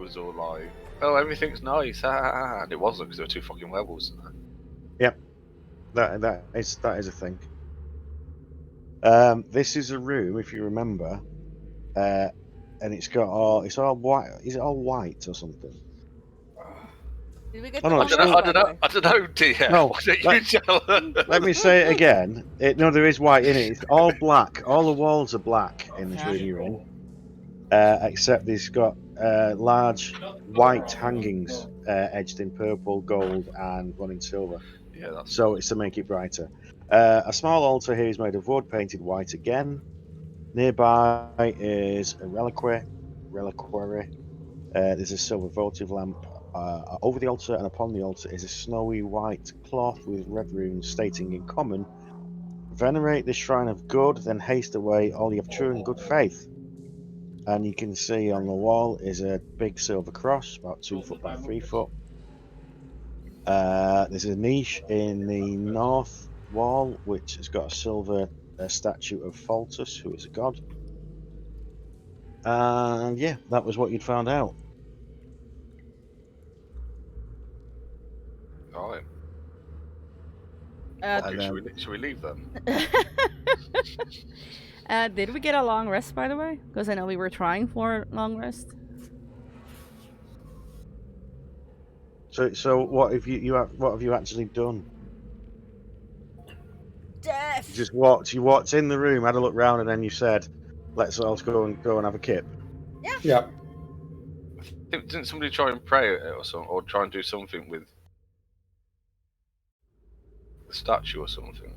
was all like, "Oh, everything's nice," and it wasn't because there were two fucking werewolves in there. Yep, that is a thing. This is a room, if you remember, and it's all white. Is it all white or something? Did we get Oh, the no, long it's rest, all- by the way? I don't know, dear. No, Why don't you tell her? Let me say it again. No, there is white in it. It's all black. All the walls are black in this room you're in, except there's got large white hangings edged in purple, gold, and one in silver. Yeah, that's So it's to make it brighter. A small altar here is made of wood, painted white again. Nearby is a reliquary. There's a silver votive lamp over the altar, and upon the altar is a snowy white cloth with red runes stating in common, "Venerate this shrine of good, then haste away all you have true and good faith." And you can see on the wall is a big silver cross, about 2 foot by 3 foot. There's a niche in the north wall which has got a silver statue of Pholtus, who is a god. And yeah, that was what you'd found out. all right. And Should we leave then? Did we get a long rest, by the way? Because I know we were trying for a long rest. So what have what have you actually done? Death. You walked in the room, had a look round, and then you said, "Let's all go and have a kip." Yeah. Didn't somebody try and pray at it or something, or try and do something with the statue or something?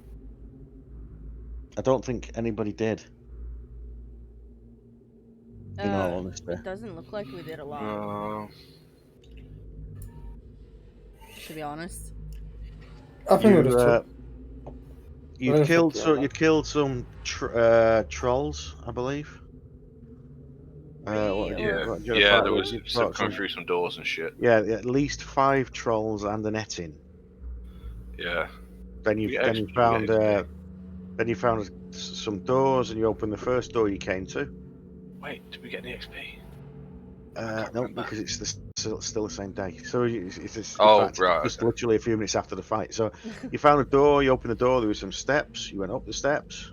I don't think anybody did. In all honesty, It doesn't look like we did a lot, to be honest. I think it was you killed some trolls, I believe. There was some coming through some doors and shit. Yeah, at least 5 trolls and a netting. Yeah. Then you found some doors, and you opened the first door you came to. Wait, did we get any XP? No, because it's still the same day. So it's just literally a few minutes after the fight. So you found a door, you opened the door, there were some steps, you went up the steps,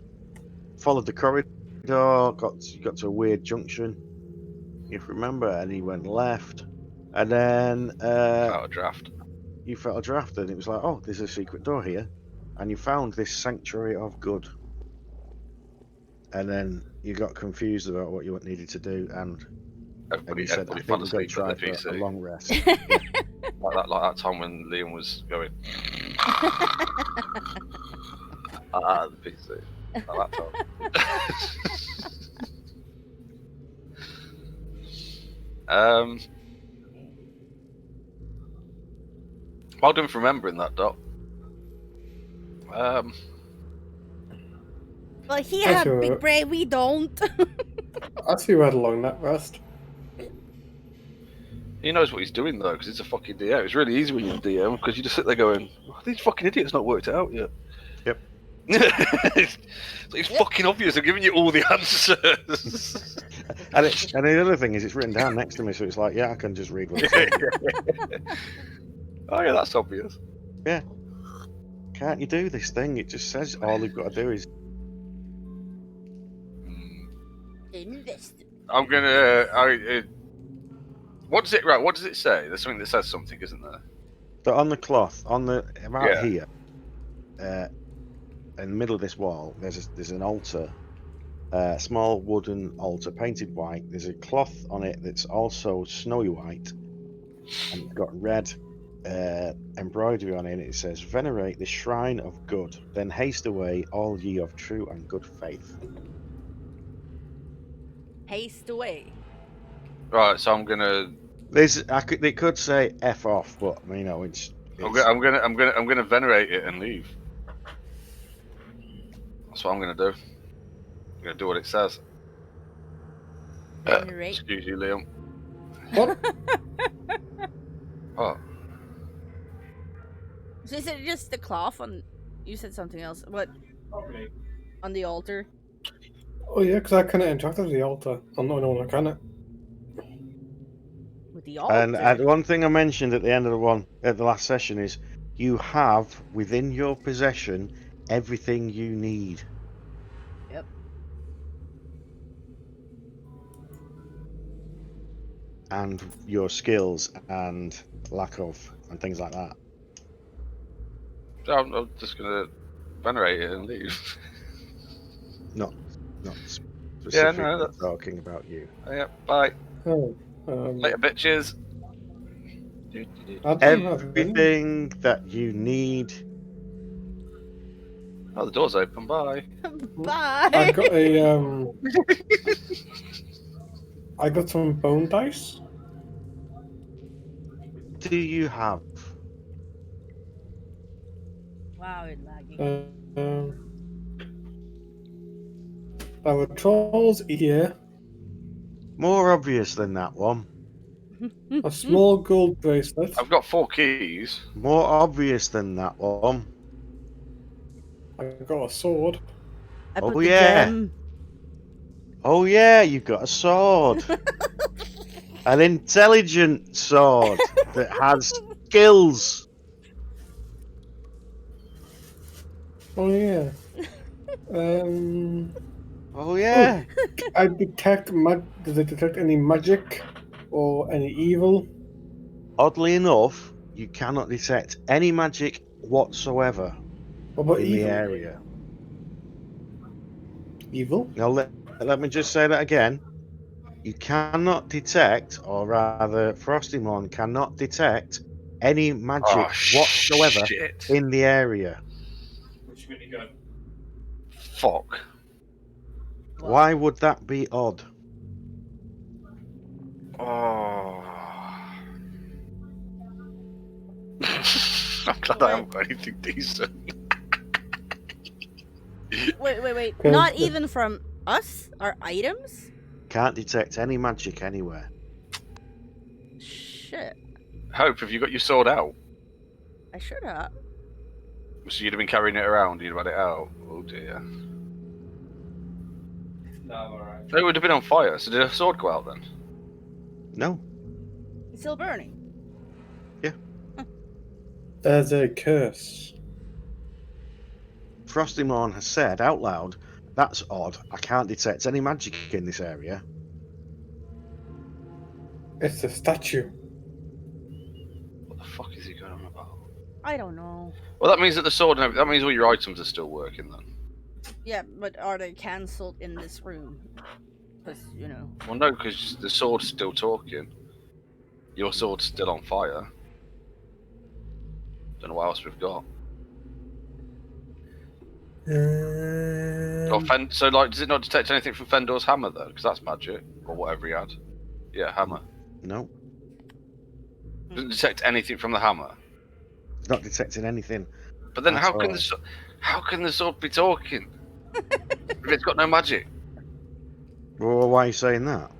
followed the corridor, got to a weird junction, if you remember, and he went left, and then Felt a draft. You felt a draft, and it was like, oh, there's a secret door here, and you found this sanctuary of good, and then you got confused about what you needed to do, and you said, I think we're going to try for a long rest. like that time when Liam was going the PC. Like that time. Well done for remembering that, Doc. Well, he had a big brain, we don't. I see we had a long nap rest. He knows what he's doing though, because it's a fucking DM. It's really easy when you're a DM, because you just sit there going, oh, "These fucking idiots not worked it out yet." Yep. it's fucking obvious. I'm giving you all the answers. and the other thing is, it's written down next to me, so it's like, yeah, I can just read what it's saying. Oh yeah, that's obvious. Yeah. Can't you do this thing? It just says all you've got to do is. I'm gonna. What does it? Right. What does it say? There's something that says something, isn't there? So on the cloth, here, in the middle of this wall, there's an altar, a small wooden altar painted white. There's a cloth on it that's also snowy white, and it's got red embroidery on it. And it says, "Venerate the shrine of good, then haste away all ye of true and good faith." Haste away. Right, so I'm gonna. It could say "f off," but it's. I'm gonna venerate it and leave. That's what I'm gonna do. I'm gonna do what it says. Excuse you, Liam. What? What? So is it just the cloth on? You said something else. What? On the altar. Oh yeah, because I couldn't interact with the altar. I'm not the one that can it. With the altar. And one thing I mentioned at the end of the last session is you have within your possession everything you need. Yep. And your skills and lack of and things like that. I'm just gonna venerate it and leave. Not Yeah, specifically no, that's talking about you. yeah. Bye. Oh, Later, bitches. I don't have any. Everything that you need. Oh, the door's open. Bye. Bye. I got a I got some bone dice. Do you have? Wow, it's lagging. I have a troll's ear, More obvious than that one. a small gold bracelet, I've got 4 keys. More obvious than that one. I got a sword. I Oh, put the yeah. gem. Oh yeah, you've got a sword. An intelligent sword that has skills. Oh yeah. Oh yeah. I detect Does it detect any magic or any evil? Oddly enough, you cannot detect any magic whatsoever What about in the evil? area. Evil? Now let me just say that again. You cannot detect, or rather, Frostymon cannot detect any magic Oh, whatsoever shit. in the area. Fuck. Why would that be odd? Oh. I'm glad I haven't got anything decent. Wait. Okay. Not even from us? Our items? Can't detect any magic anywhere. Shit. Hope, have you got your sword out? I should have. So you'd have been carrying it around, you'd have had it out. Oh dear. No, I'm alright. It would have been on fire, so did a sword go out then? No. It's still burning. There's a curse. Frostymon has said out loud, "That's odd. I can't detect any magic in this area." It's a statue. What the fuck is he going on about? I don't know. Well, that means that the sword, that means all your items are still working then. Yeah, but are they cancelled in this room? Because, you know. Well, no, because the sword's still talking. Your sword's still on fire. Don't know what else we've got. So, like, does it not detect anything from Fendor's hammer though? Because that's magic, or whatever he had. Yeah, hammer. No. Doesn't detect anything from the hammer. It's not detecting anything. But then, That's how can all. how can the sword be talking if it's got no magic? Well, why are you saying that?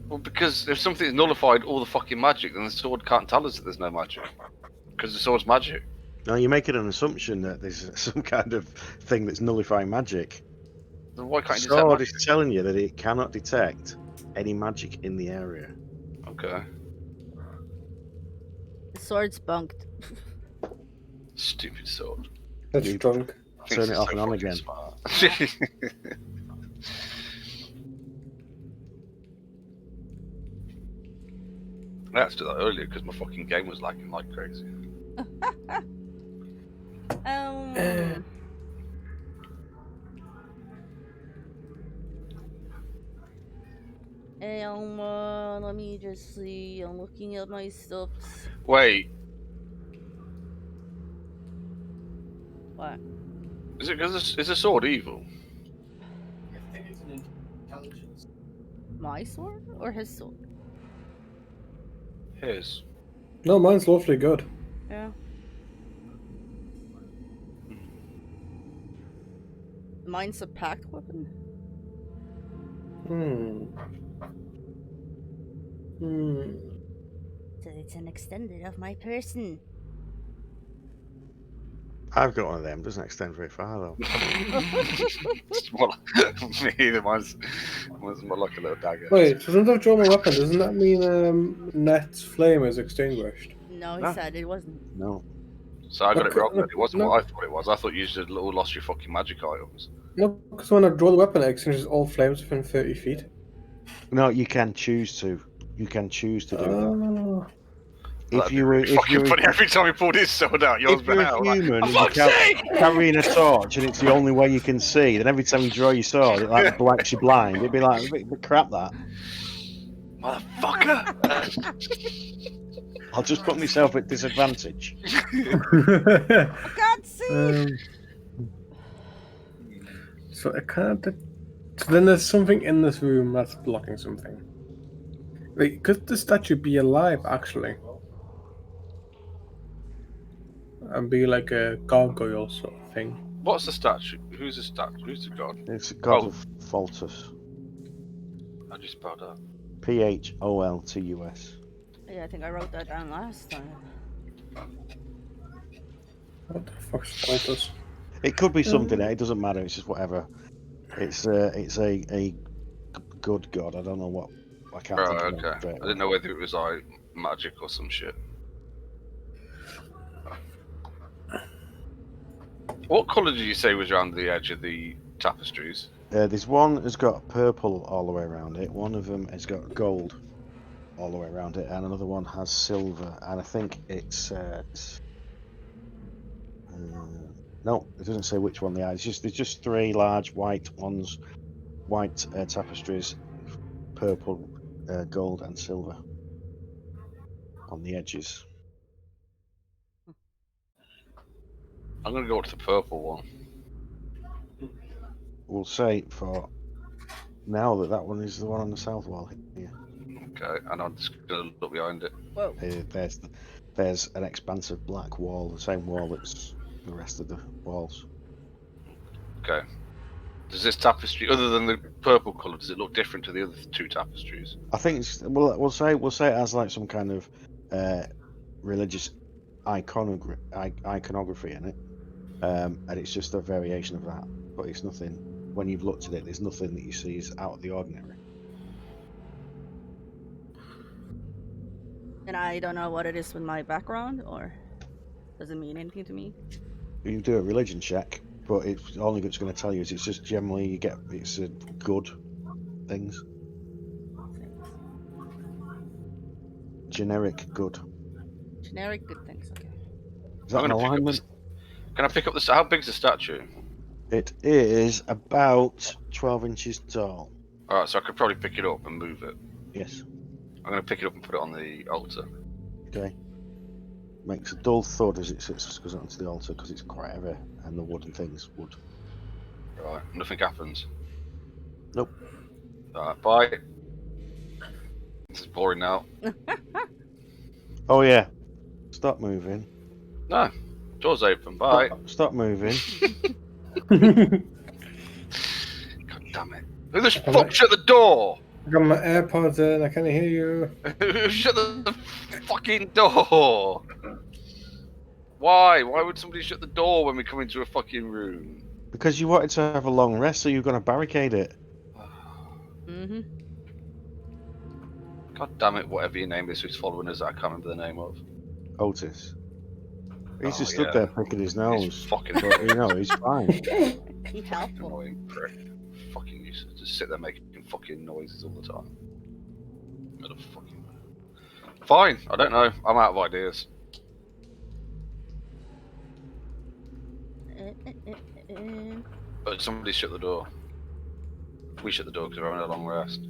Well, because if something's nullified all the fucking magic, then the sword can't tell us that there's no magic. Because the sword's magic. No, you're making an assumption that there's some kind of thing that's nullifying magic. Then why The can't you detect sword magic? is telling you that it cannot detect any magic in the area. Okay. The sword's bunked. Stupid sword. It's You- drunk. Thinks Turn it it's off so and on fucking again. smart. I had to do that earlier because my fucking game was lagging like crazy. Let me just see. I'm looking at my stuff. Wait, What? is it because is the sword evil? I think it's an intelligence. My sword or his sword? His. No, mine's awfully good. Yeah. Mine's a packed weapon. So it's an extended of my person. I've got one of them. Doesn't extend very far though. It's more like, me either. Mine's more like a little dagger. Wait, so since I've drawn my weapon, doesn't that mean Net's flame is extinguished? No, he No. said it wasn't. No. So I got it Okay, wrong. Then. It wasn't no. what I thought it was. I thought you just all lost your fucking magic items. No, because when I draw the weapon, it extinguishes all flames within 30 feet. No, you can choose to. You can choose to do that. Oh. If you were, if Fucking you were, funny every time he pulled his sword out, yours if you're went a out. Like, human for and you fuck's sake! carrying a torch and it's the only way you can see, then every time you draw your sword, it like blanks you blind. It'd be like a bit crap that. Motherfucker! I'll just put myself at disadvantage. I can't see. So I can't. So then there's something in this room that's blocking something. Wait, could the statue be alive actually? And be like a gargoyle sort of thing. What's the statue? Who's the statue? Who's the god? It's the god Oh. of Pholtus. I just spelled that. Pholtus. Yeah, I think I wrote that down last time. What the fuck's Pholtus? It could be something. It doesn't matter. It's just whatever. It's a good god. I don't know what. I can't Right, think of it okay. straight I away. didn't know whether it was like magic or some shit. What colour did you say was around the edge of the tapestries? There's one that's got purple all the way around it. One of them has got gold all the way around it, and another one has silver. And I think it's no, it doesn't say which one they are. It's just there's just three large white ones, white tapestries, purple, gold, and silver on the edges. I'm gonna go up to the purple one. We'll say for now that one is the one on the south wall here. Okay, and I'm just gonna look behind it. Whoa. There's an expansive black wall, the same wall that's the rest of the walls. Okay. Does this tapestry, other than the purple colour, does it look different to the other two tapestries? I think it's, we'll say it has like some kind of religious iconography in it, and it's just a variation of that. But it's nothing. When you've looked at it, there's nothing that you see is out of the ordinary. And I don't know what it is with my background, or does it mean anything to me? You do a religion check, but it's only it's going to tell you is it's just generally you get it's good things, generic good. Generic good things, okay. Is that I'm an gonna pick up alignment? Can I pick up the? How big's the statue? It is about 12 inches tall. All right, so I could probably pick it up and move it. Yes. I'm gonna pick it up and put it on the altar. Okay. Makes a dull thud as it goes onto the altar because it's quite heavy and the wooden things wood. Right, nothing happens. Nope. Alright, bye. This is boring now. Oh yeah. Stop moving. No, door's open. Bye. Stop moving. God damn it! Who the fuck shut the door? I got my AirPods in, I can't hear you. Who shut the fucking door? Why? Why would somebody shut the door when we come into a fucking room? Because you wanted to have a long rest, so you're going to barricade it. Mm-hmm. God damn it! Whatever your name is, who's following us, I can't remember the name of. Otis. He's Oh, just stood yeah. there picking his He's nose. fucking But, you know, he's fine. Be helpful. annoying prick. Fucking useless. Just sit there making fucking noises all the time. Motherfucking. Fine. I don't know. I'm out of ideas. But somebody shut the door. We shut the door because we're having a long rest.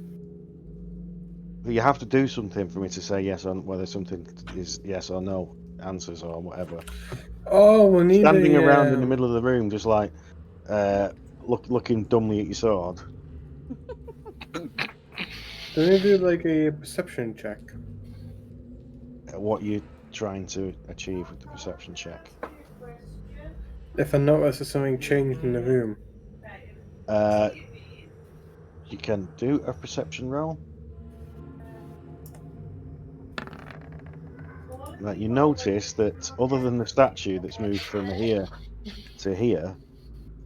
You have to do something for me to say yes on whether something is yes or no answers or whatever. Oh, we need Standing a, around in the middle of the room, just like looking dumbly at your sword. Do we need to do like a perception check? What you're trying to achieve with the perception check. If I notice there's something changed in the room. You can do a perception roll. That you notice that other than the statue that's moved from here to here,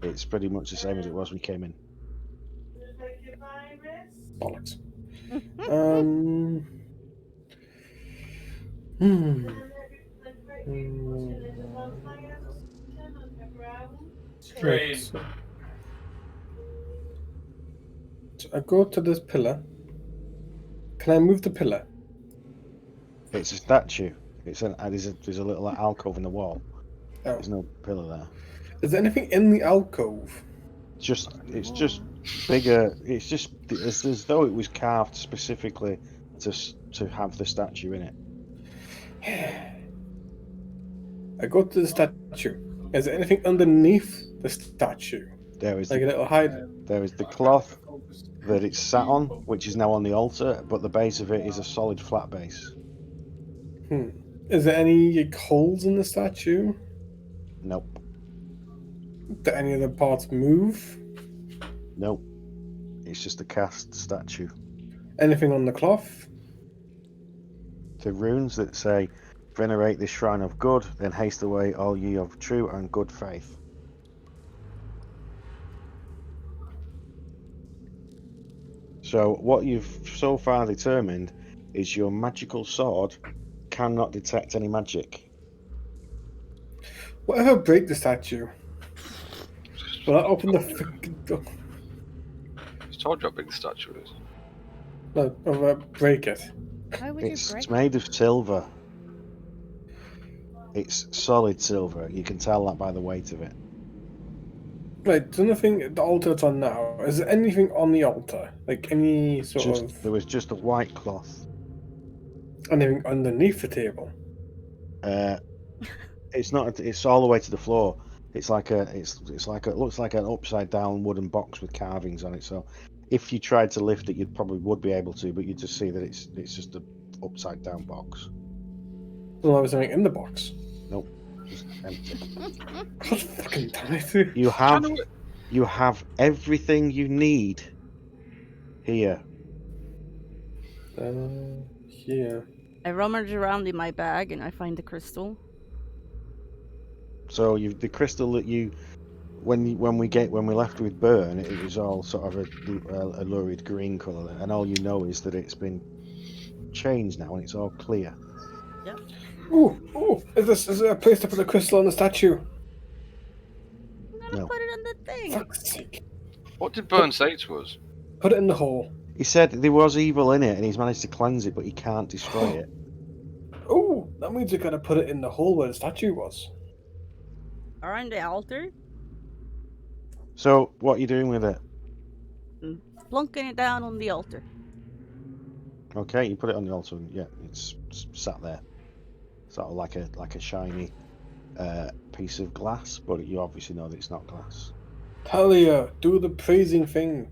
it's pretty much the same as it was when we came in. Bollocks. Hmm. Hmm. Right. So I go to this pillar. Can I move the pillar? It's a statue. There's a little alcove in the wall. Oh. There's no pillar there. Is there anything in the alcove? It's just bigger. It's as though it was carved specifically to have the statue in it. I go to the statue. Is there anything underneath the statue? There is Like a little hide? there is the cloth that it's sat on, which is now on the altar, but the base of it is a solid flat base. Is there any holes in the statue? Nope. Do any of the parts move? Nope. It's just a cast statue. Anything on the cloth? The runes that say, "Venerate this shrine of good, then haste away all ye of true and good faith." So what you've so far determined is your magical sword cannot detect any magic. What if I break the statue? Will I open the fucking door? It's told you how big the statue is. No, if I break it. Why would you It's break? made of silver. It's solid silver. You can tell that by the weight of it. Right, there's nothing, the altar that's on now. Is there anything on the altar? Like any sort of. There was just a white cloth. Anything underneath the table? It's not. It's all the way to the floor. It's like a. It looks like an upside down wooden box with carvings on it. So, if you tried to lift it, you probably would be able to, but you just see that it's just an upside down box. Well, there was something in the box. Nope, just empty. God fucking damn it. You have everything you need here. Here. I rummage around in my bag and I find the crystal. So the crystal that you, when we left with Burn, it was all sort of a lurid green colour, and all you know is that it's been changed now and it's all clear. Yep. Ooh, is there a place to put a crystal on the statue? I'm gonna No. put it on the thing. Fuck's sake. What did Burn say to us? Put it in the hole. He said there was evil in it and he's managed to cleanse it, but he can't destroy it. Ooh, that means you gotta put it in the hole where the statue was. Around the altar, So what are you doing with it? plunking it down on the altar. Okay, you put it on the altar. And, yeah, it's sat there, sort of like a shiny piece of glass, but you obviously know that it's not glass. Talia, do the praising thing.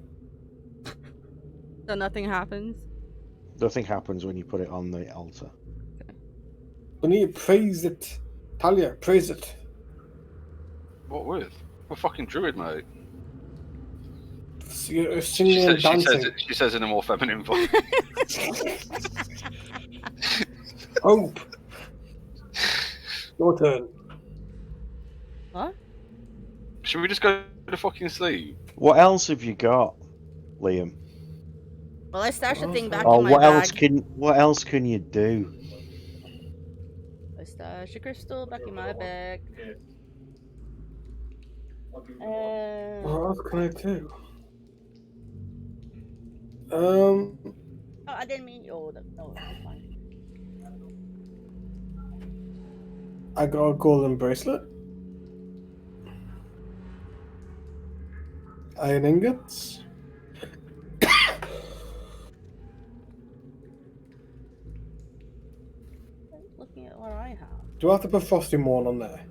So nothing happens. Nothing happens when you put it on the altar. We need to praise it. Talia, praise it. What with? We're fucking druid, mate. You're singing and dancing. She says in a more feminine voice. Hope. Your turn. What? Should we just go to fucking sleep? What else have you got, Liam? Well, I stashed the thing back Oh, in my what bag. what else can you do? I stashed a crystal back in my bag. What else can I do? Oh, I didn't mean. Oh, no, that's fine. I got a golden bracelet. Iron ingots. Looking at what I have. Do I have to put Frosty Morn on there?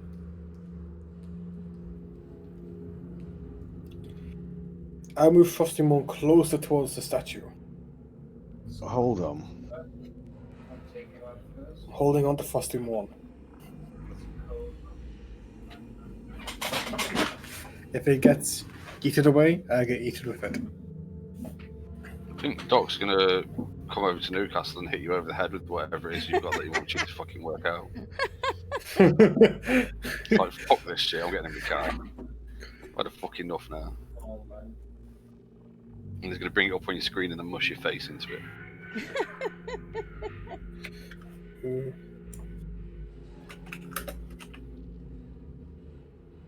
I'll move Frosty Morn closer towards the statue. Hold on. Holding on to Frosty Morn. If it gets eaten away, I get eaten with it. I think Doc's gonna come over to Newcastle and hit you over the head with whatever it is you've got that he wants you to fucking work out. It's like, fuck this shit, I'm getting in the car. I've had a fucking enough now. Oh, man. And he's going to bring it up on your screen and then mush your face into it.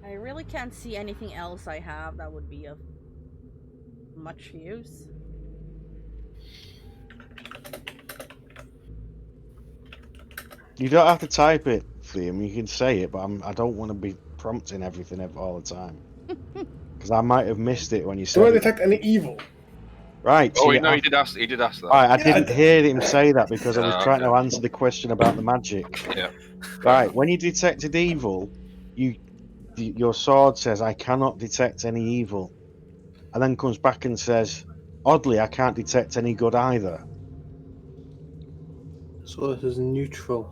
I really can't see anything else I have that would be of much use. You don't have to type it, Liam. You can say it, but I don't want to be prompting everything all the time. Because I might have missed it when you said Do I it. detect any evil? Right. Oh, so wait, you no, have- he did ask that. Right, I Yeah, didn't hear him say that because I was Ah, trying to okay. answer the question about the magic. Yeah. Right, when you detected evil, your sword says, I cannot detect any evil. And then comes back and says, oddly, I can't detect any good either. So this is neutral.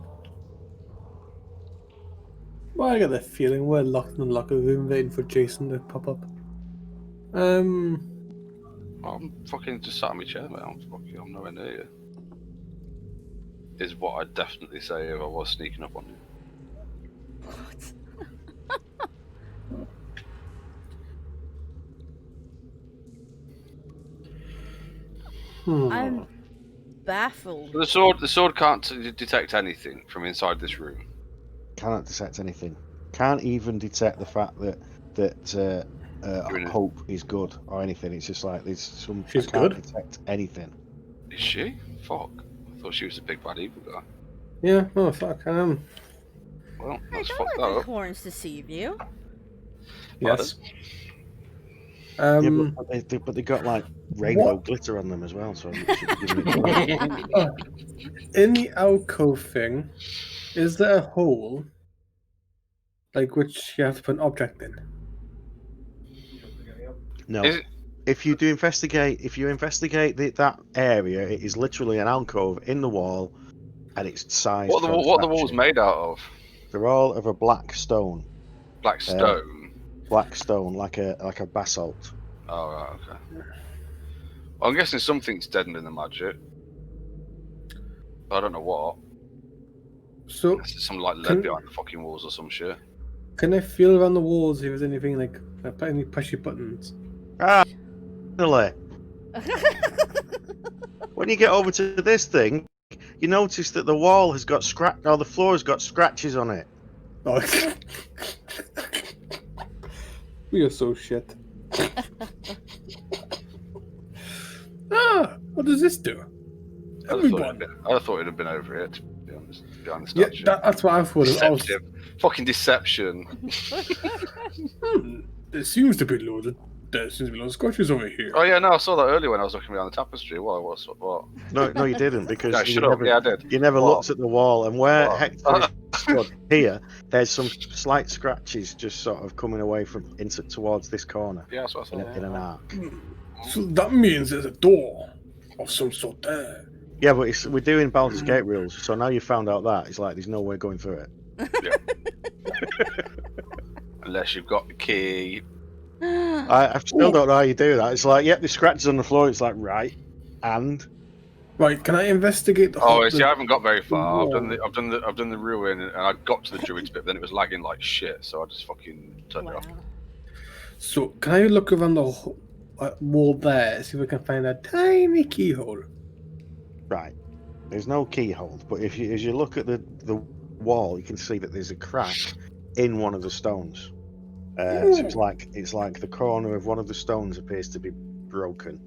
Well, I get the feeling we're locked in the locker room waiting for Jason to pop up. Well, I'm fucking just sat in my chair, mate. I'm nowhere near you. Is what I'd definitely say if I was sneaking up on you. What? I'm baffled. So the sword can't detect anything from inside this room. Cannot detect anything. Can't even detect the fact that You're in a- hope is good or anything. It's just like there's some. She's I can't good? detect anything. Is she? Fuck. I thought she was a big bad evil guy. Yeah, oh fuck. Well, Hey, let's don't fuck let that the up. horns deceive you. Yes. Yeah, but they got like rainbow What? glitter on them as well, so you should be giving it away. In the alcove thing, is there a hole, like which you have to put an object in? No. Is it, If you investigate that area, it is literally an alcove in the wall, and it's sized. what are the walls made out of? They're all of a black stone. Black stone. Black stone, like a basalt. Oh, right, okay. Well, I'm guessing something's deadened in the magic. But I don't know what. So Unless there's some like lead Can- behind the fucking walls or some shit. can I feel around the walls if there's anything like any pushy buttons? Finally, when you get over to this thing, you notice that the wall has got the floor has got scratches on it. Oh. We are so shit. What does this do? Everyone. I thought it'd have been over here, to be honest, behind the Yeah, statue. that's what I thought. I was, Deceptive. Fucking deception. there seems to be loads of scotches over here. Oh yeah, no, I saw that earlier when I was looking behind the tapestry. What? No, you didn't because No, you shut up. never, Yeah, I did. you never What? looked at the wall. And where What? Hector stood here, there's some slight scratches just sort of coming away from towards this corner Yeah, that's what I saw. in an arc. So that means there's a door of some sort there. Yeah, but we're doing Baldur's Gate rules, so now you found out that it's like there's no way going through it. Unless you've got the key. I still don't know how you do that. It's like, yep, there's scratches on the floor. It's like, right, and Right, can I investigate the Oh, the- see, I haven't got very far. wall? I've done the ruin, and I got to the druids bit, but then it was lagging like shit, so I just fucking turned it off. Wow. So can I look around the wall there, see if I can find a tiny keyhole? right, there's no keyhole. But as you look at the wall, you can see that there's a crack in one of the stones. So it's like the corner of one of the stones appears to be broken.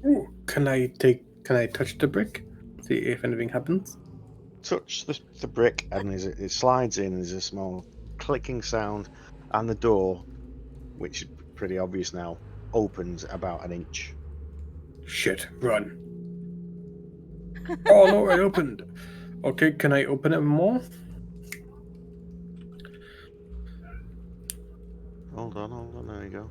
Ooh, can I touch the brick? See if anything happens. Touch the brick, and it slides in. There's a small clicking sound, and the door, which is pretty obvious now, opens about an inch. Shit, run. Oh no, it opened. Okay, can I open it more? Hold on, there you go.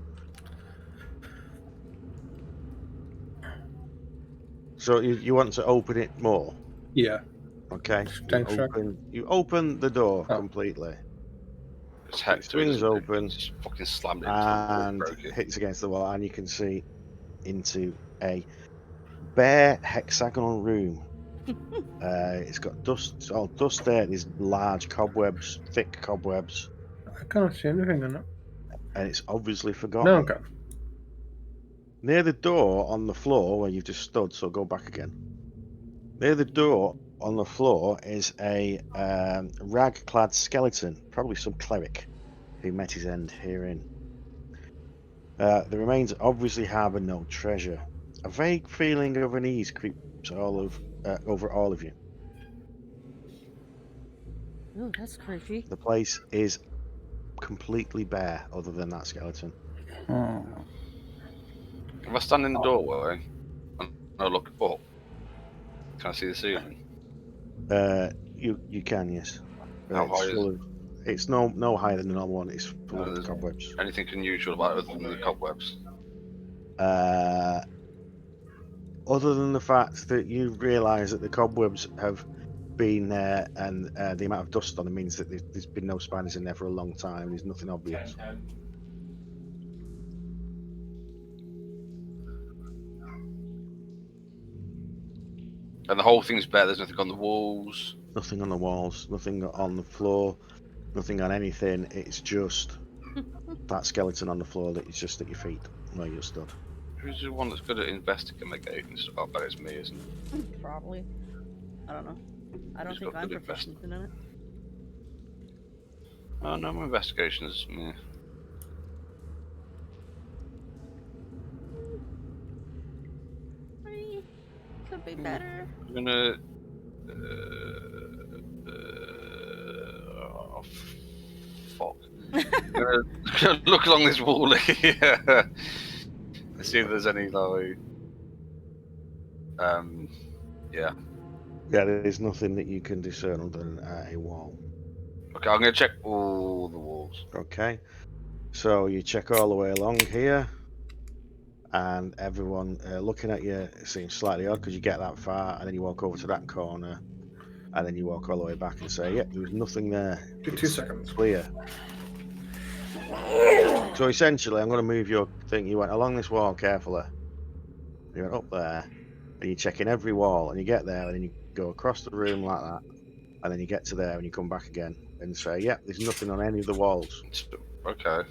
So you want to open it more? Yeah. Okay. Thanks, sir. You open the door Oh. completely, It's Hector. swings isn't it? open. Just fucking slammed it into the wall, and broke it. hits against the wall, and you can see into a bare hexagonal room. It's got dust. It's all dust there. There's large cobwebs, thick cobwebs, I can't see anything on it. and it's obviously No, forgotten. okay. Near the door on the floor where you've just stood, so go back again. Near the door on the floor is a rag-clad skeleton, probably some cleric who met his end herein. The remains obviously harbour no treasure. A vague feeling of unease creeps over all of you. Ooh, that's creepy. The place is completely bare, other than that skeleton. If I stand in the doorway and I look up, can I see the ceiling? You can, yes. How It's high is full of- It's no higher than the normal one. It's full of there's cobwebs. anything unusual about it other than the cobwebs? Other than the fact that you realise that the cobwebs have been there, and the amount of dust on them means that there's been no spiders in there for a long time. There's nothing obvious. 10. And the whole thing's bare. There's nothing on the walls. Nothing on the walls. Nothing on the floor. Nothing on anything. It's just that skeleton on the floor that is just at your feet where you stood. Who's the one that's good at investigating stuff? I bet it's me, isn't it? Probably. I don't know. I don't Who's think got I'm good proficient in it. Oh no, my investigation is meh. Could be better. I'm gonna. Oh, fuck. I'm gonna look along this wall here. See if there's any like. Yeah. Yeah, there's nothing that you can discern other than a wall. Okay, I'm gonna check all the walls. Okay, so you check all the way along here, and everyone looking at you seems slightly odd because you get that far, and then you walk over to that corner, and then you walk all the way back and say, "Yep, there's nothing there. Give 2 It's seconds. clear." So essentially, I'm going to move your thing. You went along this wall carefully. You went up there, and you're checking every wall, and you get there, and then you go across the room like that, and then you get to there, and you come back again and say, "Yep, there's nothing on any of the walls." Okay.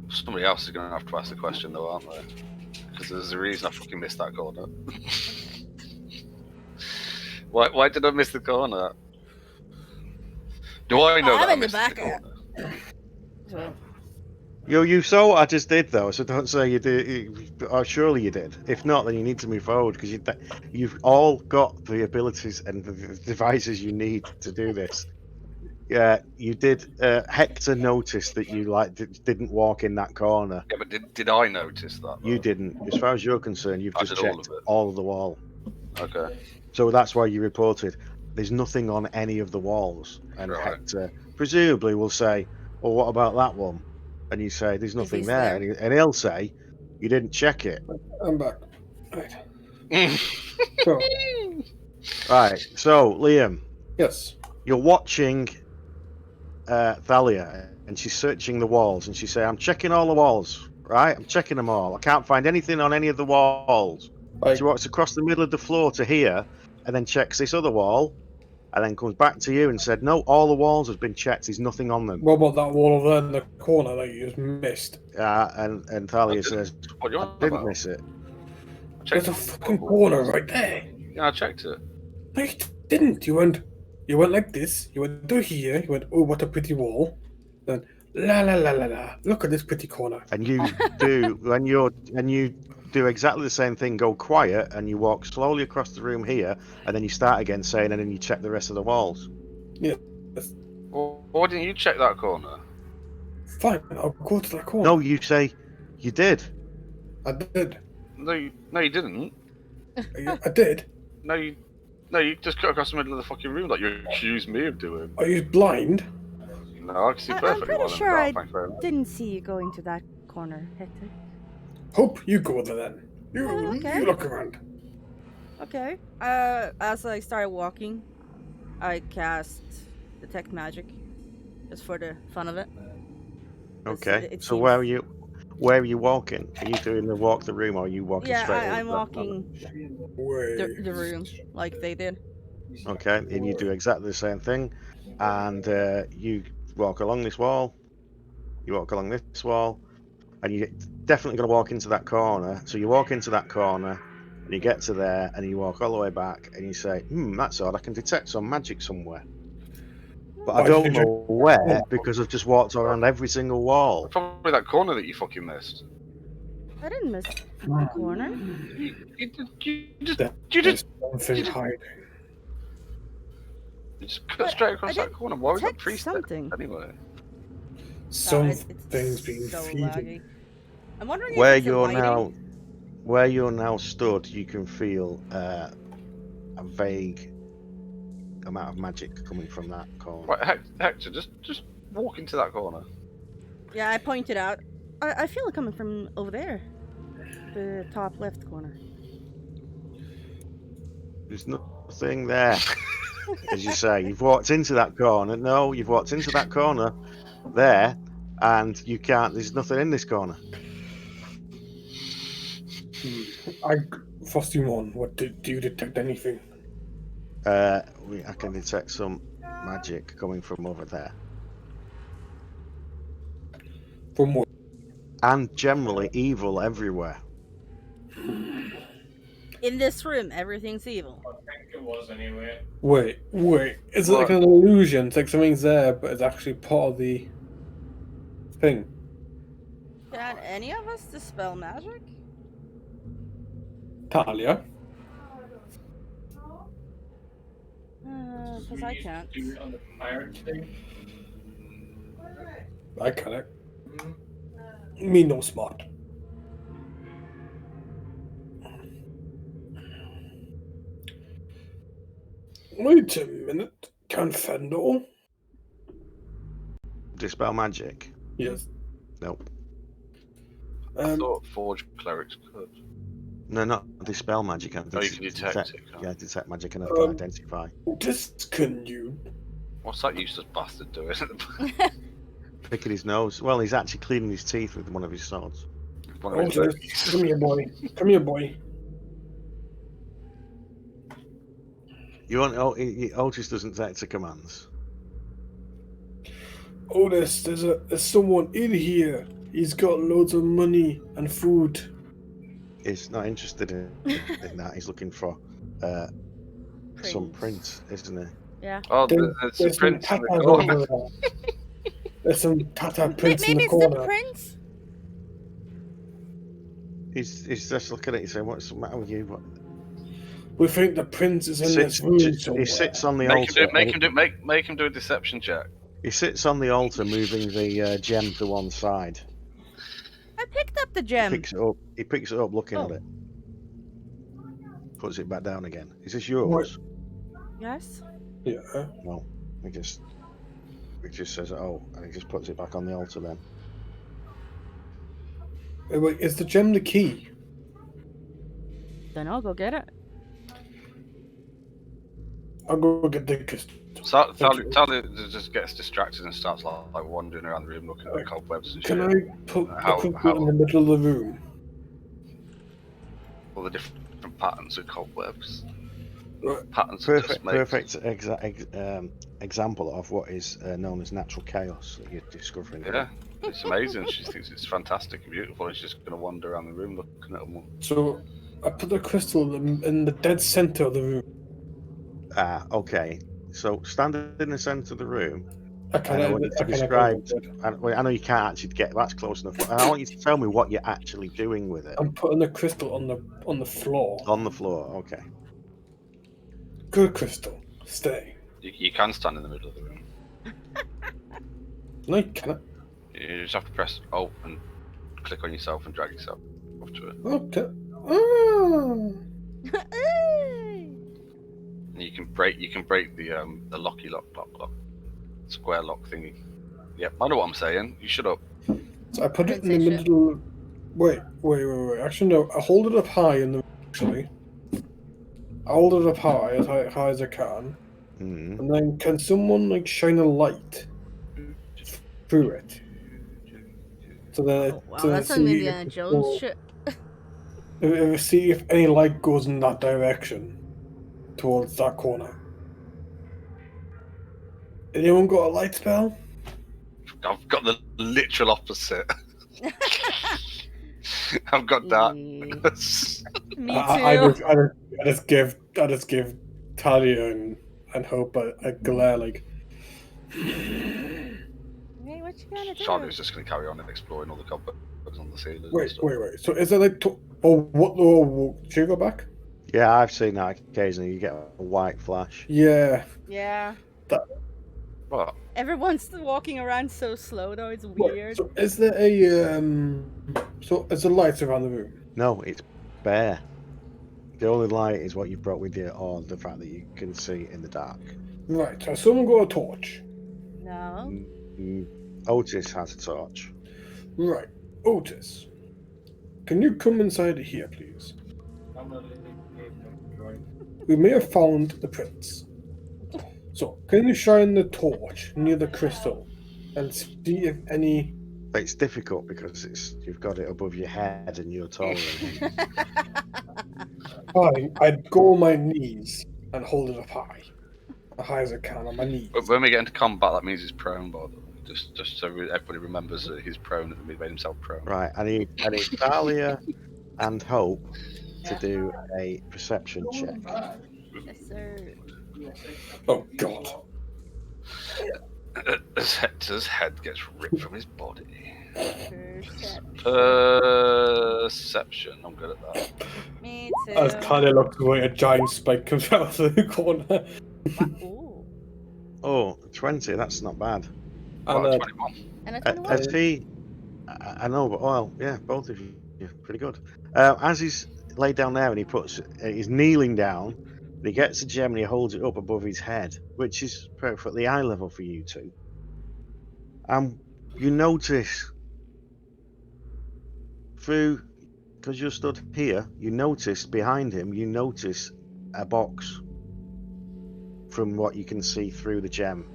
Somebody else is gonna have to ask the question though, aren't they? Because there's a reason I fucking missed that corner. Why did I miss the corner? Do I know I'm that I in the missed back. corner? So, You saw what I just did though, so don't say you did. Oh, surely you did. If not, then you need to move forward because you've all got the abilities and the devices you need to do this. Yeah, you did. Hector noticed that you didn't walk in that corner. Yeah, but did I notice that? You though? didn't. As far as you're concerned, you've I just did all checked of it. all of the wall. Okay. So that's why you reported. There's nothing on any of the walls, and Right. Hector presumably will say, "Well, what about that one?" And you say, "There's nothing he's there," there. and he'll say, "You didn't check it." I'm back. Right. So, Right. So, Liam, yes. you're watching Thalia, and she's searching the walls, and she say, "I'm checking all the walls. Right, I'm checking them all. I can't find anything on any of the walls." Like, She walks across the middle of the floor to here, and then checks this other wall, and then comes back to you and said, "No, all the walls have been checked. There's nothing on them." what about that wall over there in the corner that you just missed? And Thalia says, What do you "I want didn't about? miss it." I There's checked a the fucking wall. corner right there. Yeah, I checked it. No, you didn't. You went like this. You went to here. You went, oh, what a pretty wall. Then, la la la la la. Look at this pretty corner. And you do you do exactly the same thing. Go quiet, and you walk slowly across the room here, and then you start again saying, and then you check the rest of the walls. Well, why didn't you check that corner? Fine, I'll go to that corner. No, you say you did. I did. No, you didn't. I did. No, you just cut across the middle of the fucking room like you accused me of doing. Are you blind? No, I can see I'm perfectly pretty well in sure the dark. I Thanks very much. didn't see you going to that corner, Hector. Hope you go there then. Oh, okay. You look around. Okay. As I started walking, I cast Detect Magic, just for the fun of it. Okay. It So seems- where are you? Where are you walking? Are you doing the walk the room, or are you walking Yeah, straight? I'm over that corner? walking the room like they did. Okay, and you do exactly the same thing, and you walk along this wall. You walk along this wall, and you're definitely going to walk into that corner. So you walk into that corner, and you get to there, and you walk all the way back, and you say, that's odd, I can detect some magic somewhere. But I Why don't did you- know where, because I've just walked around every single wall. Probably that corner that you fucking missed. I didn't miss the corner. You just Something hiding. cut But straight I across that did corner. Why was that detect priest there something. anyway? Something's being so feeding. laggy. I'm wondering Where if it's you're lighting. now, where you're now stood, you can feel a vague amount of magic coming from that corner. Right, Hector, just walk into that corner. Yeah, I pointed out. I feel it coming from over there. The top left corner. There's nothing there. As you say, you've walked into that corner. No, you've walked into that corner there, and you can't. There's nothing in this corner. Frosty One, do you detect anything? I can detect some magic coming from over there, From what? and generally evil everywhere. In this room, everything's evil. I think it was anyway. Wait. Is it like an illusion? It's like something's there, but it's actually part of the thing. Can any of us dispel magic? Talia? Because I can't. Do it on the pirate thing. I can't. Me no smart. Wait a minute. Can Fendel? Dispel magic? Yes. Nope. I thought Forge clerics could. No, not dispel magic. Oh, you can detect it. Can't Yeah, detect magic and Um, identify. Can you? What's that useless bastard doing? Picking his nose. Well, he's actually cleaning his teeth with one of his swords. One of his Otis, come here, boy. Come here, boy. You want? Otis doesn't take to commands. Otis, there's someone in here. He's got loads of money and food. He's not interested in that. He's looking for some prince, isn't he? Yeah. Oh, There's there's a some prince in the tatas corner. over there. There's some tata prince in Maybe the it's corner. the prince? He's just looking at you saying, "What's the matter with you?" What? We think the prince is in this room somewhere. He sits on the Make altar. him do a deception check. He sits on the altar, moving the gem to one side. I picked up the He gem. picks it up. He picks it up, looking Oh. at it. Puts it back down again. Is this yours? Yes. Yeah. No. He just says, "Oh," and he just puts it back on the altar. Then Wait, is the gem the key? Then I'll go get it. I'll go get the crystal. Talia just gets distracted and starts like wandering around the room looking at the cobwebs and shit. Can I put How- the crystal in the middle of the room? All the different patterns of cobwebs. Right. Patterns of dust perfect example of what is known as natural chaos that you're discovering. Yeah, it's amazing. She thinks it's fantastic and beautiful, and she's just going to wander around the room looking at them all. So I put the crystal in the dead center of the room. Okay. So standing in the centre of the room, I I want you to describe. I know you can't actually get that's close enough. But I want you to tell me what you're actually doing with it. I'm putting the crystal on the floor. On the floor. Okay. Good crystal. Stay. You can stand in the middle of the room. No, you cannot. You just have to press Alt and click on yourself and drag yourself up to it. Okay. Ah. And you can break the locky lock square lock thingy. Yep, I know what I'm saying. You shut up. So I put it in Don't the say shit. middle. Wait. Actually, no. I hold it up high in the. Actually, I hold it up high as I can, Mm. and then can someone like shine a light through it? So then, Oh, wow, so then that's some see Indiana if Jones well, shit. see if any light goes in that direction towards that corner. Anyone got a light spell? I've got the literal opposite. I've got darkness. Me I too. just give Talia and Hope a glare like. Hey, what you gonna do? Charlie was just going to carry on exploring all the cobwebs on the ceiling. and Wait. stuff. So is there like? Oh, what? Oh, should you go back? Yeah, I've seen that occasionally. You get a white flash. Yeah. Yeah. What? Everyone's walking around so slow though, it's Wait, weird. so is there a So is there lights around the room? No, it's bare. The only light is what you've brought with you, or the fact that you can see in the dark. Right. So someone got a torch. No. Otis has a torch. Right. Otis, can you come inside here, please? We may have found the prince. So, can you shine the torch near the crystal and see if any... It's difficult because you've got it above your head and you're taller than him. Fine, I'd go on my knees and hold it up high. As high as I can on my knees. But when we get into combat, that means he's prone, by the way. Just so everybody remembers that he's prone and he made himself prone. Right, I need Talia and Hope to do a perception check. Yes, sir. Oh, God. Hector's head gets ripped from his body. Perception. Perception. I'm good at that. Me too. As Talia looks away, a giant spike comes out of the corner. Ooh. Oh, 20, that's not bad. And, Well, 21. And a 21. As he, I know, but well, yeah, both of you, you're pretty good. As he's laid down there and he's kneeling down, and he gets the gem and he holds it up above his head, which is perfectly eye level for you two. You notice because you're stood here, you notice behind him, you notice a box from what you can see through the gem.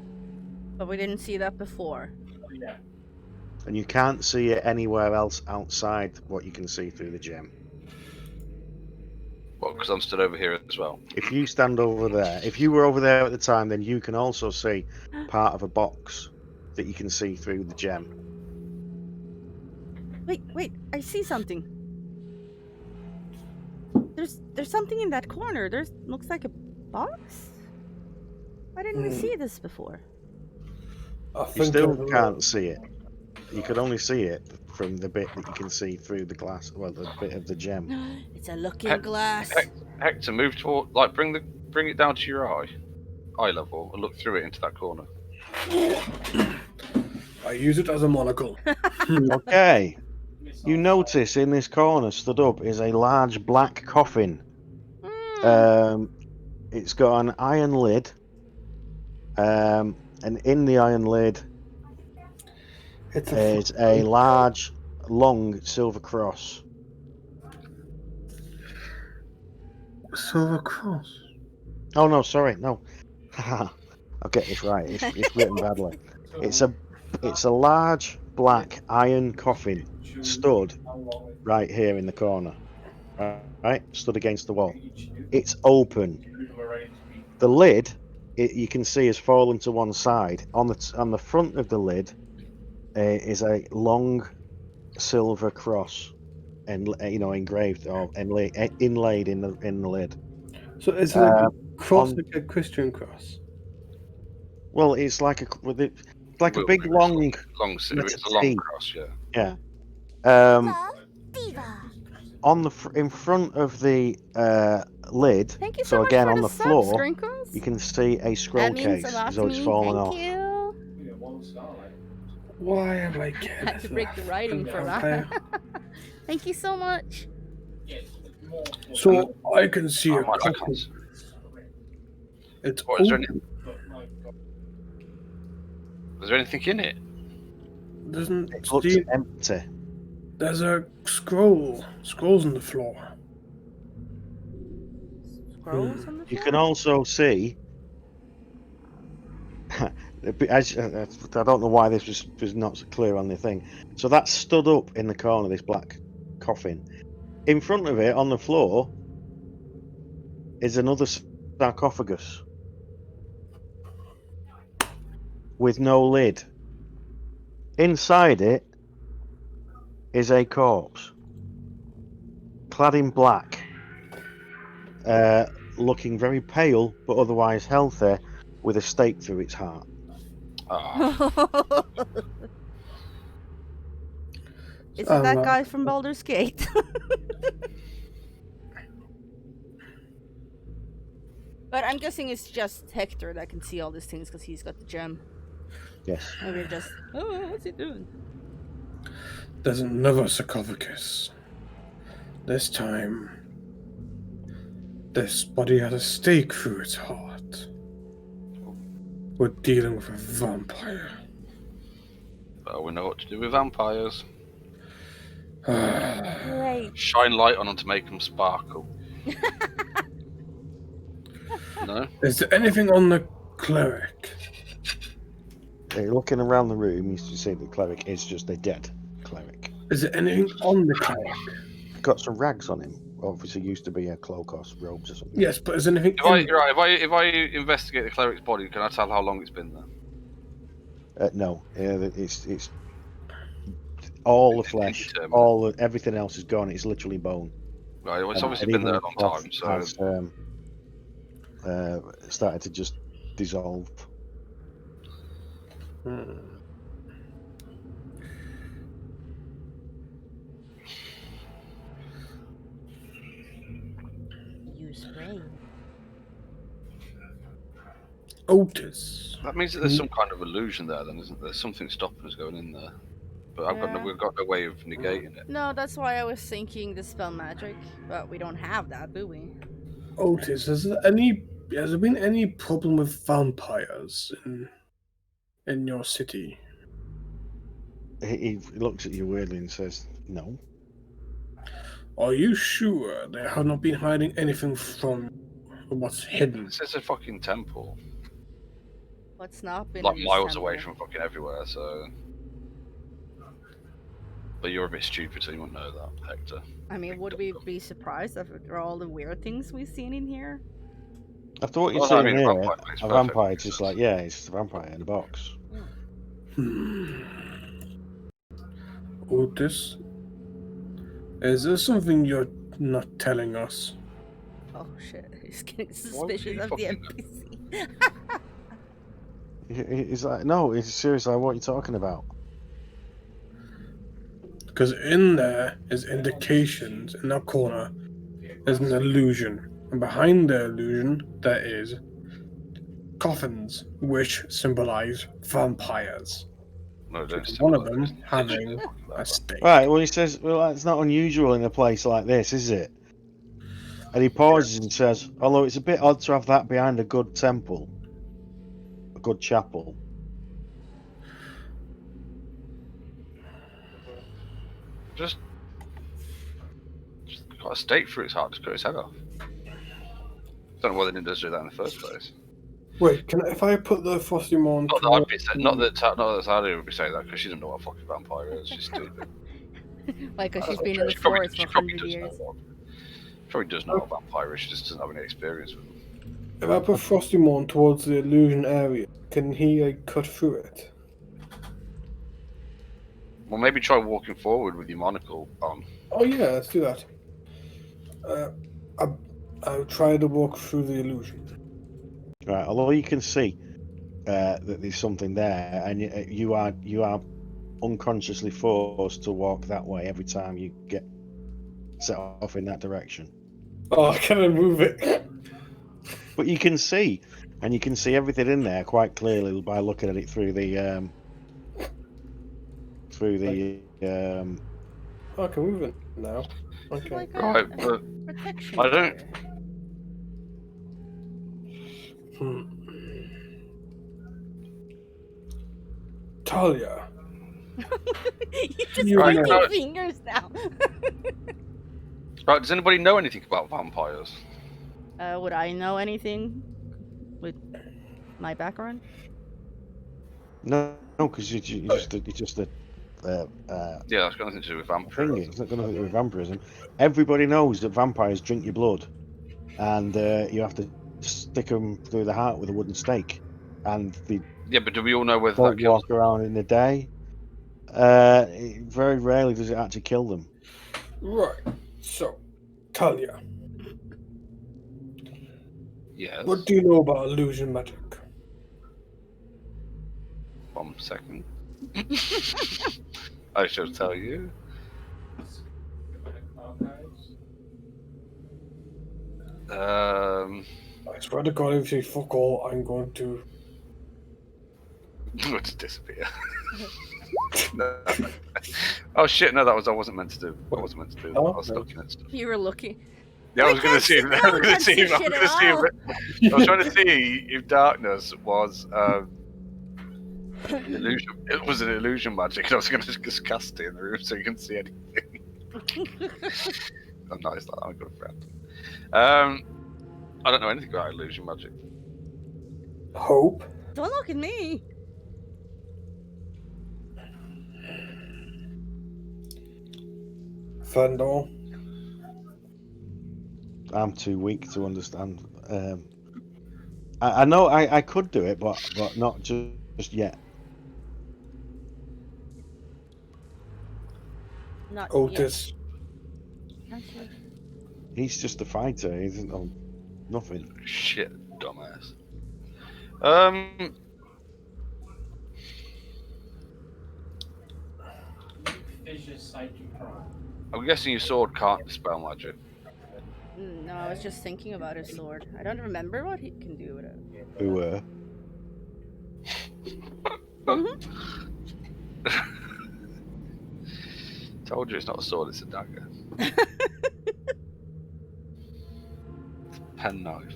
But we didn't see that before. And you can't see it anywhere else outside what you can see through the gem. Well, because I'm stood over here as well. If you stand over there, if you were over there at the time, then you can also see part of a box that you can see through the gem. Wait, I see something. There's something in that corner. Looks like a box? Why didn't we see this before? I You think still can't see it. You can only see it from the bit that you can see through the glass, well, the bit of the gem. It's a looking glass. Hector, move toward, like, bring it down to your eye level, and look through it into that corner. I use it as a monocle. Okay. You notice in this corner, stood up, is a large black coffin. It's got an iron lid. And in the iron lid is a large, long silver cross. Silver cross? Oh no, sorry, no. I'll get this right. It's written badly. It's a large black iron coffin stood right here in the corner. Right, stood against the wall. It's open. The lid, you can see, has fallen to one side. On the front of the lid is a long silver cross, and engraved or inlaid in the lid. So is it like a cross, like a Christian cross? Well, it's like a big long. It's a long cross, yeah. Yeah. In front of the lid. Thank you so much again for on the the subs, floor, Sprinkles. you can see a scroll That means case a lot as to though it's me. fallen Thank off. you. Why am I I getting had to break the writing for that. Thank you so much. So I can see How a much I coffin. can't- It's What, is there open. Is there anything in it? Doesn't It looks Steve, empty. there's a scrolls on the floor. Scrolls on the You floor? can also see I don't know why this was not so clear on the thing. So that stood up in the corner, this black coffin. In front of it, on the floor, is another sarcophagus with no lid. Inside it is a corpse, clad in black, looking very pale but otherwise healthy, with a stake through its heart. Ah, Is it that guy from Baldur's Gate? But I'm guessing it's just Hector that can see all these things because he's got the gem. Yes. And we're just, oh, what's he doing? There's another sarcophagus. This time, this body has a stake through its heart. We're dealing with a vampire. well, we know what to do with vampires. Great. Shine light on them to make them sparkle. No? Is there anything on the cleric? Looking around the room, you see the cleric is just a dead cleric. Is there anything on the cleric? Got some rags on him. Obviously, used to be a cloak or robes or something. Yes, but is there anything If I investigate the cleric's body, can I tell how long it's been there? No, it's all the flesh, everything else is gone. It's literally bone. Right, well, it's And obviously been even there a the long cloth time, so has, started to just dissolve. Use brain. Otis? that means that there's some kind of illusion there. Then, isn't there? Something stopping us going in there. But we've got no way of negating it. No, that's why I was thinking the spell magic, but we don't have that, do we? Otis, has there been any problem with vampires in your city? He looks at you weirdly and says, "No." Are you sure they have not been hiding anything from what's hidden? This is a fucking temple, What's not been like in this miles temple? away from fucking everywhere. So, but you're a bit stupid, so you wouldn't know that, Hector. I mean, would we be surprised after all the weird things we've seen in here? After what you're Well, no, I saying mean, here, vampire makes a perfect vampire is just sense. like, yeah, it's a vampire in a box. Otis, is there something you're not telling us? Oh shit, he's getting would suspicious you of the fucking NPC. He's like, no, it's seriously, what are you talking about? Because in there is indications in that corner. There's an illusion, and behind the illusion there is coffins, which symbolize vampires. No, don't One of symbolize them it. having a stake. Right, well, he says, well, that's not unusual in a place like this, is it? And he pauses and says, although it's a bit odd to have that behind a good temple, a good chapel. Just got a stake through its heart. Just cut its head off. Don't know why they didn't just do that in the first place. Wait, if I put the Frosty Morn... Not that I'd be saying, not that Sally would be saying that, because she doesn't know what a fucking vampire is. She's stupid. Like, because she's been in the She probably- forest for she probably 100 does years. know what- Probably does know what a vampire is. She just doesn't have any experience with them. If I put Frosty Morn towards the illusion area, can he cut through it? Well, maybe try walking forward with your monocle on. Oh yeah, let's do that. I'll try to walk through the illusion. Right, although you can see that there's something there, and you are unconsciously forced to walk that way every time you get set off in that direction. Oh, can I move it? But you can see, and you can see everything in there quite clearly by looking at it through the Oh, I can move it now. Okay. Like Right, a but protection. I don't- barrier. Talia. You just You're pointing right. fingers now. Right, does anybody know anything about vampires? Would I know anything with my background? No, because you're just a Yeah, that's got nothing to do with thing. vampirism. It's not going to do with vampirism. Everybody knows that vampires drink your blood, and you have to stick them through the heart with a wooden stake, and they Yeah, but do we all know whether that don't kills? walk around in the day. Very rarely does it actually kill them. Right. So, Talia, Yes. what do you know about illusion magic? 1 second. I shall tell you. I swear to God, if you say fuck all, I'm going to. I'm going to disappear. No. Oh shit! No, I wasn't meant to do. I wasn't meant to do. Oh, I was no. looking at stuff. You were looking. Yeah, I We was going to can't see. see- I no was one going can to see. see I was shit going to at see. all. I was trying to see if darkness was an illusion. It was an illusion magic. And I was going to just cast it in the room so you can see anything. I'm nice like that. I'm a good friend. I don't know anything about illusion magic. Hope. Don't look at me. Fendor. I'm too weak to understand. I know I could do it, but not just yet. Not Otis. yet. He's just a fighter. He doesn't know nothing. Shit, dumbass. Fissure Psychic Prime. I'm guessing your sword can't dispel magic. No, I was just thinking about his sword. I don't remember what he can do with it. Who Told you it's not a sword, it's a dagger. Penknife.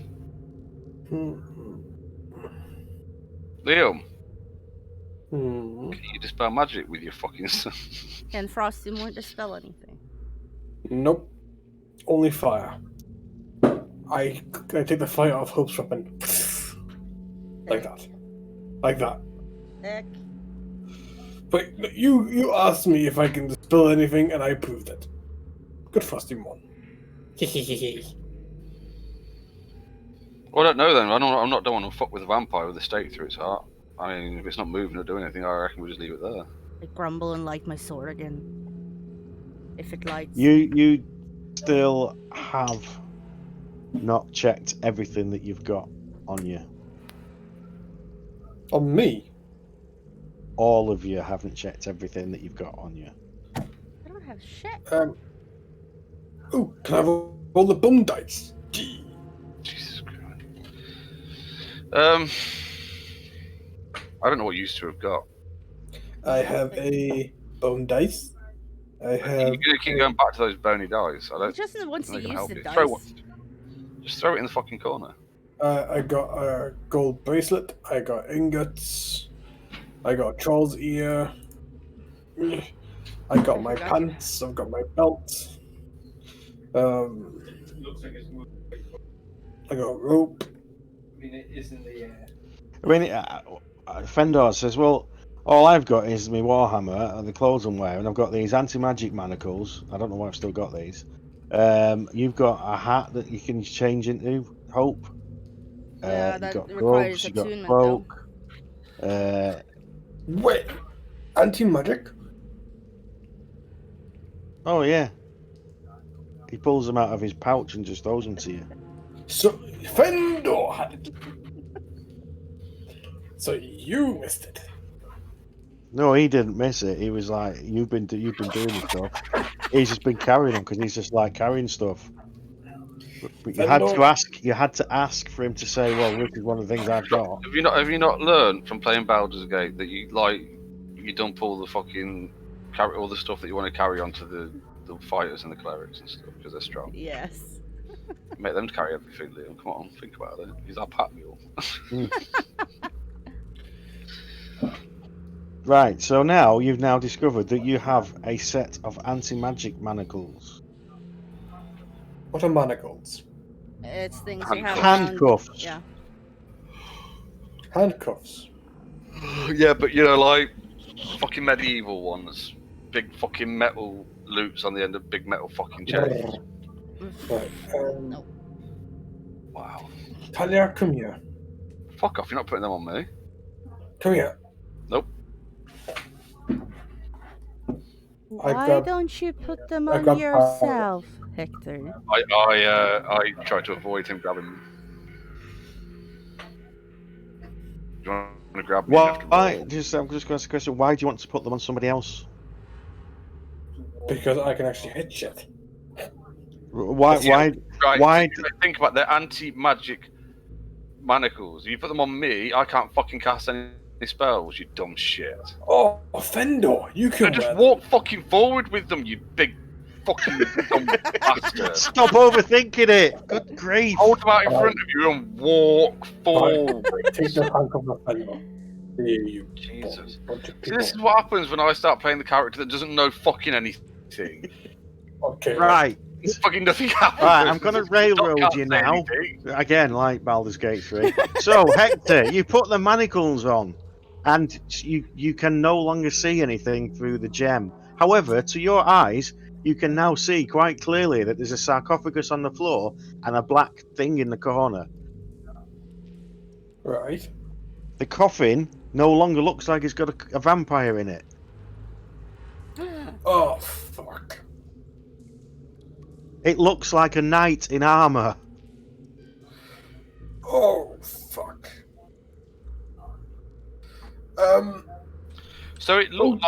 Liam, can you dispel magic with your fucking son? And Frosty won't dispel anything. Nope. Only fire. I take the fire off Hope's weapon. Like that. Like that. Heck. But you asked me if I can dispel anything, and I proved it. Good Frosty one. Well, I don't know then. I'm not don't want to fuck with a vampire with a stake through its heart. I mean, if it's not moving or doing anything, I reckon we'll just leave it there. I grumble and light my sword again. If it lights. You still have not checked everything that you've got on you. On me? All of you haven't checked everything that you've got on you. I don't have shit. Oh, can I roll the bum dice? Gee. Jesus Christ. I don't know what you used to have got. I have a bone dice. I have. You're gonna keep going back to those bony dice. I He don't just wants think to they can use help the you. dice. Just throw it in the fucking corner. I got a gold bracelet. I got ingots. I got a troll's ear. I got my forgot. pants. I've got my belt. Looks like it's moving. I got a rope. I mean, it is in the air. I mean, Fendor says, well, all I've got is my Warhammer and the clothes I'm wearing. I've got these anti-magic manacles. I don't know why I've still got these. You've got a hat that you can change into, Hope. Yeah, you've that got requires gloves, you've got attunement, though. cloak. Wait, anti-magic? Oh, yeah. He pulls them out of his pouch and just throws them to you. So Fendor had it. So you missed it. No, he didn't miss it. He was like, "You've been doing the stuff." He's just been carrying them because he's just like carrying stuff. But you had to ask. You had to ask for him to say, "Well, this is one of the things I've got." Have you not learned from playing Baldur's Gate that you dump all the fucking all the stuff that you want to carry onto the fighters and the clerics and stuff because they're strong. Yes. Make them carry everything, Liam. Come on, think about it. He's our pack mule. Right. So now you've now discovered that you have a set of anti-magic manacles. What are manacles? It's things you have around. Handcuffs. Yeah. Handcuffs. Yeah, but you know, like fucking medieval ones, big fucking metal loops on the end of big metal fucking chains. Right. No. Wow. Talia, come here. Fuck off! You're not putting them on me. Come here. Nope. Why got- don't you put them I on got yourself, Hector? I try to avoid him grabbing them. Do you want to grab me? Well, after all? I'm just going to ask a question. Why do you want to put them on somebody else? Because I can actually hit shit. Why? That's Why? Right. Why? Think about the anti-magic manacles. You put them on me, I can't fucking cast any spells. You dumb shit. Oh, Fendor, you So can just wear walk fucking forward with them, you big fucking dumb bastard. Stop overthinking it. Good grief. Hold them out in front of you and walk forward. Take the hand of the Fendor. There you Jesus. bunch of See, people. this is what happens when I start playing the character that doesn't know fucking anything. Okay. Right. Fucking nothing happens. Right, I'm going to railroad Can't you say now. anything. Again, like Baldur's Gate 3. So, Hector, you put the manacles on, and you can no longer see anything through the gem. However, to your eyes, you can now see quite clearly that there's a sarcophagus on the floor and a black thing in the corner. Right. The coffin no longer looks like it's got a vampire in it. Oh, fuck. It looks like a knight in armor. Oh, fuck. So it looked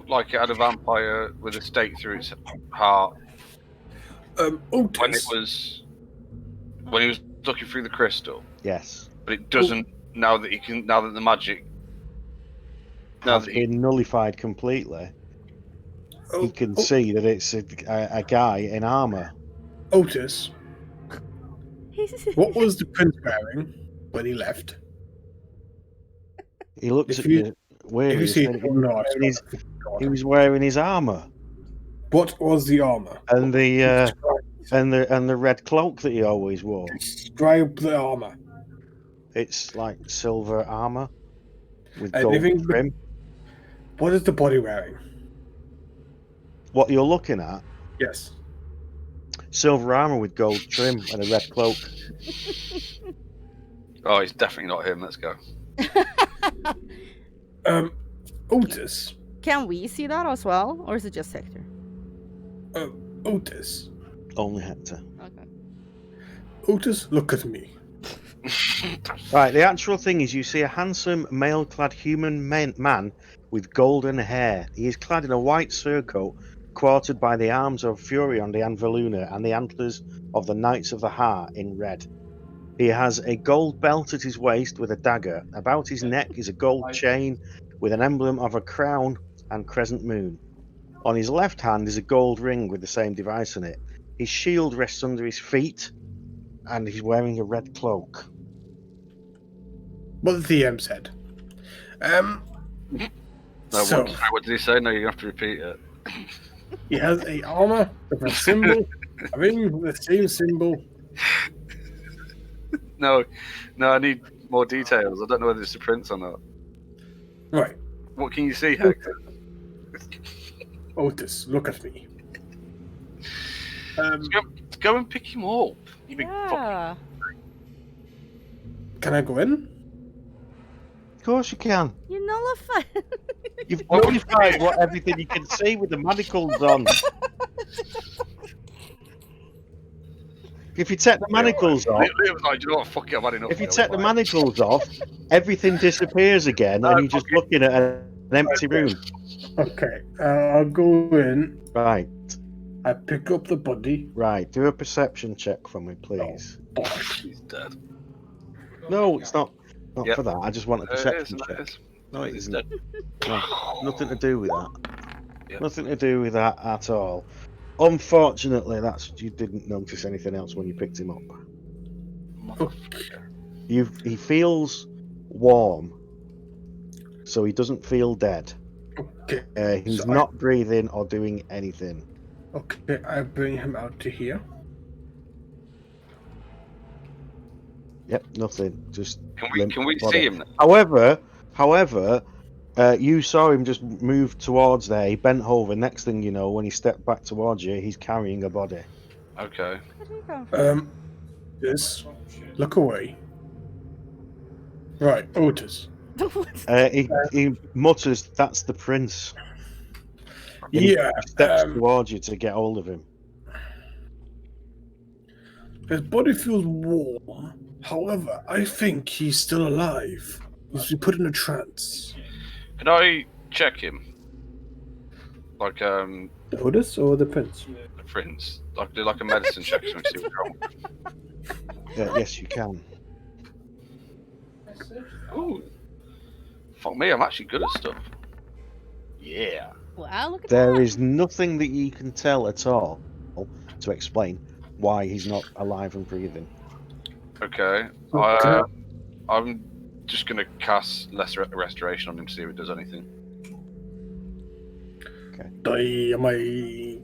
like it had a vampire with a stake through its heart Otis. when he was looking through the crystal. Yes. But it doesn't now that the magic Has been nullified completely. He can see that it's a guy in armor. Otis, what was the prince wearing when he left? He looks If at you- you weird. If you see it, no, I He swear. was wearing his armor What was the armor? and the Describe- and the red cloak that he always wore. Describe the armor. It's like silver armor with And gold living- trim. What is the body wearing? What you're looking at, Yes. silver armor with gold trim and a red cloak. Oh, it's definitely not him. Let's go. Otis. Can we see that as well, or is it just Hector? Otis. Only Hector. Okay. Otis, look at me. Right, the actual thing is you see a handsome male-clad human man with golden hair. He is clad in a white surcoat quartered by the arms of Furion the Anvaluna and the antlers of the Knights of the Heart in red. He has a gold belt at his waist with a dagger. About his neck is a gold chain with an emblem of a crown and crescent moon. On his left hand is a gold ring with the same device on it. His shield rests under his feet, and he's wearing a red cloak. What the DM said. No, So what did he say? No, you're gonna have to repeat it. he has a armor with a symbol, a ring with the same symbol. No, I need more details. I don't know whether it's a prince or not. Right. What can you see, Hector? Otis, look at me. Go and pick him up. You big fucking... Yeah. Can I go in? Of course you can. You nullify. You've nullified what everything you can see with the manacles on. If you take the manacles off, Liam's like, do you know what? Fuck it, I've had enough. if you now, take the bye." manacles off, everything disappears again, No, and you're just fuck it. looking at an empty room. Okay. I'll go in. Right, I pick up the body. right. Do a perception check for me, please. He's dead. No, it's not. Not Yep. for that. I just want a It is, perception it check. is. No, it He's isn't. dead. No, nothing to do with that. Yep. Nothing to do with that at all. Unfortunately, you didn't notice anything else when you picked him up. Motherfucker. He feels warm, so he doesn't feel dead. Okay. He's So I- not breathing or doing anything. Okay, I bring him out to here. Yep, nothing. Just Can we limp see body. him now? However, However, you saw him just move towards there. He bent over. Next thing you know, when he stepped back towards you, he's carrying a body. Okay. Where did he come from? This. Look away. Right, Otis. He mutters, "That's the prince." And he Yeah. steps towards you to get hold of him. His body feels warm. However, I think he's still alive. He's been put in a trance. Can I check him? Like Otis or the prince? the prince. Like do like a medicine check to see what's wrong. Yes, you can. Ooh. Fuck me, I'm actually good at stuff. Yeah. Wow, look at There that. is nothing that you can tell at all to explain why he's not alive and breathing. Okay. Okay. I'm just gonna cast lesser restoration on him to see if it does anything. Dynamite.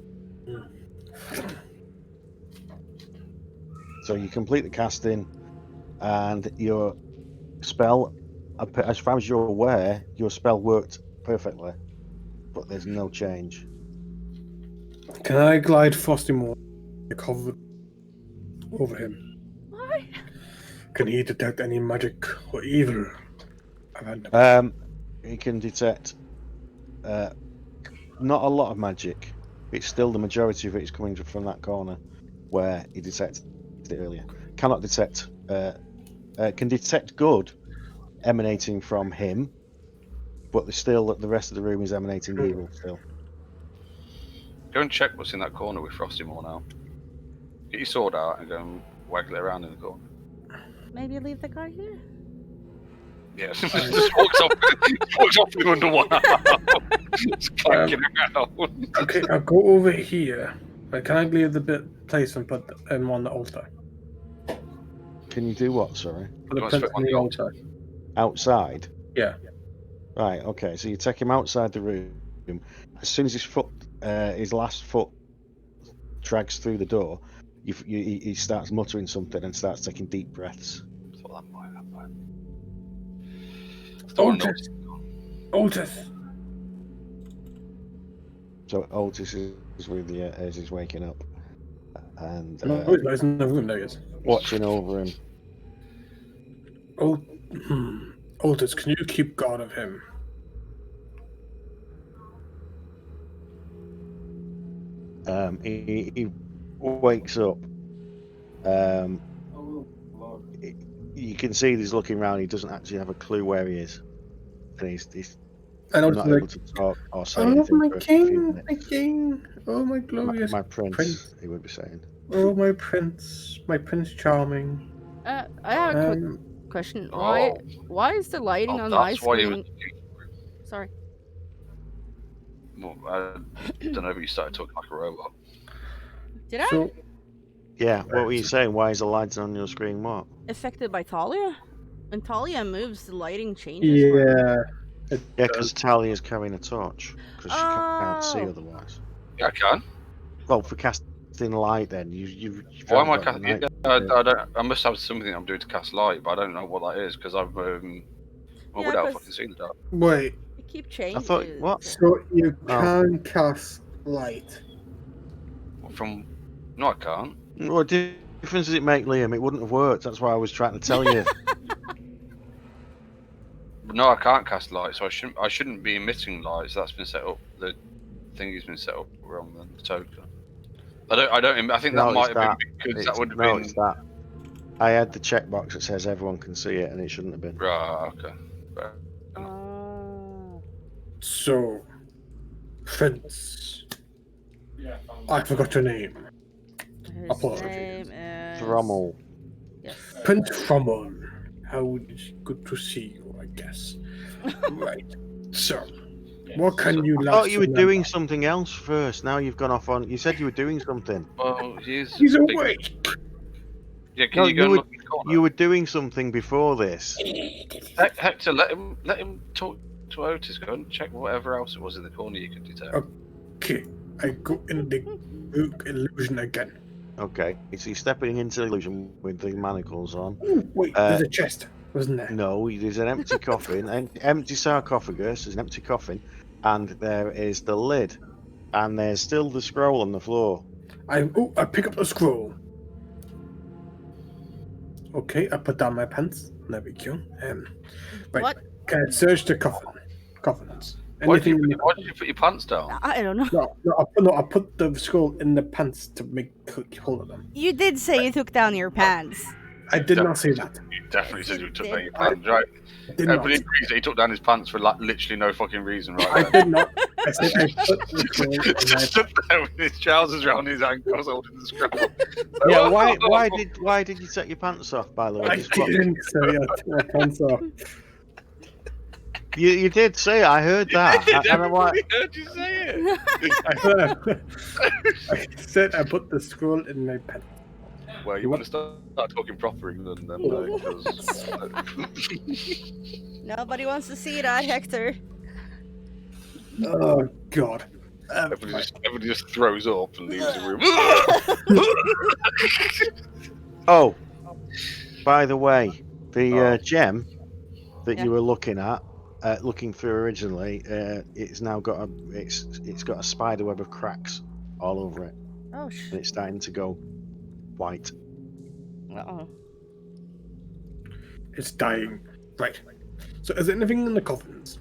So you complete the casting, and your spell, as far as you're aware, your spell worked perfectly, but there's no change. Can I glide Frostymore covered over him? Why? Uh, Can he detect any magic or evil around him? He can detect not a lot of magic. It's still the majority of it is coming from that corner where he detected it earlier. Cannot detect. Can detect good emanating from him, but the rest of the room is emanating evil still. Go and check what's in that corner with Frostymore now. Get your sword out and go and waggle it around in the corner. Maybe leave the guy here? Yeah, just walks off with him under one arm. Just clanking around. Okay, I'll go over here. But can I leave the place and put him on the altar? Can you do what? Sorry, Put the You want prince to put on the altar. outside. Yeah. Right. Okay. So you take him outside the room. As soon as his last foot drags through the door, he starts muttering something and starts taking deep breaths. Thought that might happen. Still wanna know Otis. Otis. So Otis is with you as he's waking up and No, he's in the room. There he is. watching over him. Otis, can you keep guard of him? He wakes up. You can see he's looking around. He doesn't actually have a clue where he is. And he's And not Otis is able like, to talk or say oh anything my for a few king, minutes. my king, oh my glorious My prince, prince. he would be saying. Oh my prince charming. I have a quick question. Why is the lighting on my that's why you screen? Sorry. Well, I don't know, but you started talking like a robot. Did I? So, Yeah, what were you saying? Why is the lights on your screen? What? Affected by Talia? When Talia moves, the lighting changes. for me. yeah. Yeah, because Talia's carrying a torch because she can't see Oh. otherwise. Yeah, I can. Well, for casting light, then you've Why am I got the casting? night- I don't. I must have something I'm doing to cast light, but I don't know what that is because I've. Well, Yeah, without 'cause- fucking seeing the dark. Wait, It keep changing. I thought what? so you Oh. can cast light. From. No, I can't. What difference does it make, Liam? It wouldn't have worked. That's why I was trying to tell you. No, I can't cast light, so I shouldn't be emitting light. So that's been set up. The thing has been set up wrong. Then the token. I think No, that it's might have that. been because It's- that would have no, been. it's that. I had the checkbox that says everyone can see it, and it shouldn't have been. Right. Okay. Right. Oh. So, Prince, I forgot your name. His Apologies. name is... Thrummel. Yes. Prince Frummel. How good to see you, I guess. Right. So, what can you I last thought you were remember? doing something else first. Now you've gone off on. You said you were doing something. Well, he's big- awake. Yeah, can No, you go and look in the corner? You were doing something before this. Hector, let him talk to Otis. Go and check whatever else it was in the corner you could detect. Okay, I go in the illusion again. Okay, so you're stepping into the illusion with the manacles on. Ooh, wait, Uh, there's a chest. wasn't there? No, there's an empty coffin, an empty sarcophagus, there's an empty coffin, and there is the lid. And there's still the scroll on the floor. I pick up the scroll. Okay, I put down my pants. There we go. Right. What? Can I search the coffins? Why did Anything in the you put your pants down? I don't know. No, I put the scroll in the pants to make hold of them. You did say you took down your pants. I did not say that. You definitely said you took did. down your pants, right? I did not. Everybody agrees that he took down his pants for like literally no fucking reason, right? I did not. I said I put the scroll in Just my stood there with his trousers around his ankles holding the scroll. Yeah, why did you take your pants off, by the way? I Just what- didn't say I took my pants off. You did say it, I heard that. I And I'm like, heard you say it. I said I put the scroll in my pants. Well, you want to start talking proper England then, because Nobody wants to see that, Hector. Oh God. everybody just throws up and leaves the room. oh, by the way, the Oh. gem that Yeah. you were looking at, looking through originally, it's now got it's got a spider web of cracks all over it, Oh, and it's starting to go white. Uh-oh. It's dying. Right. So is there anything in the coffins?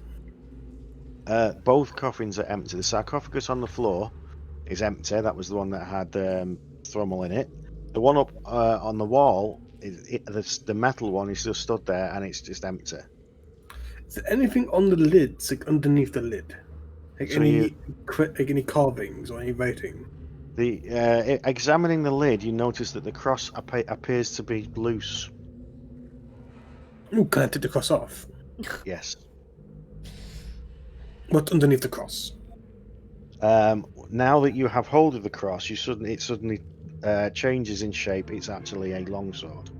Both coffins are empty. The sarcophagus on the floor is empty. That was the one that had Thrummel in it. The one up on the wall, the metal one, is just stood there and it's just empty. Is there anything on the lids, like underneath the lid? Like So any carvings or any writing? Examining the lid, you notice that the cross appears to be loose. Ooh, can I take the cross off? Yes. What's underneath the cross? Now that you have hold of the cross, it suddenly changes in shape. It's actually a longsword.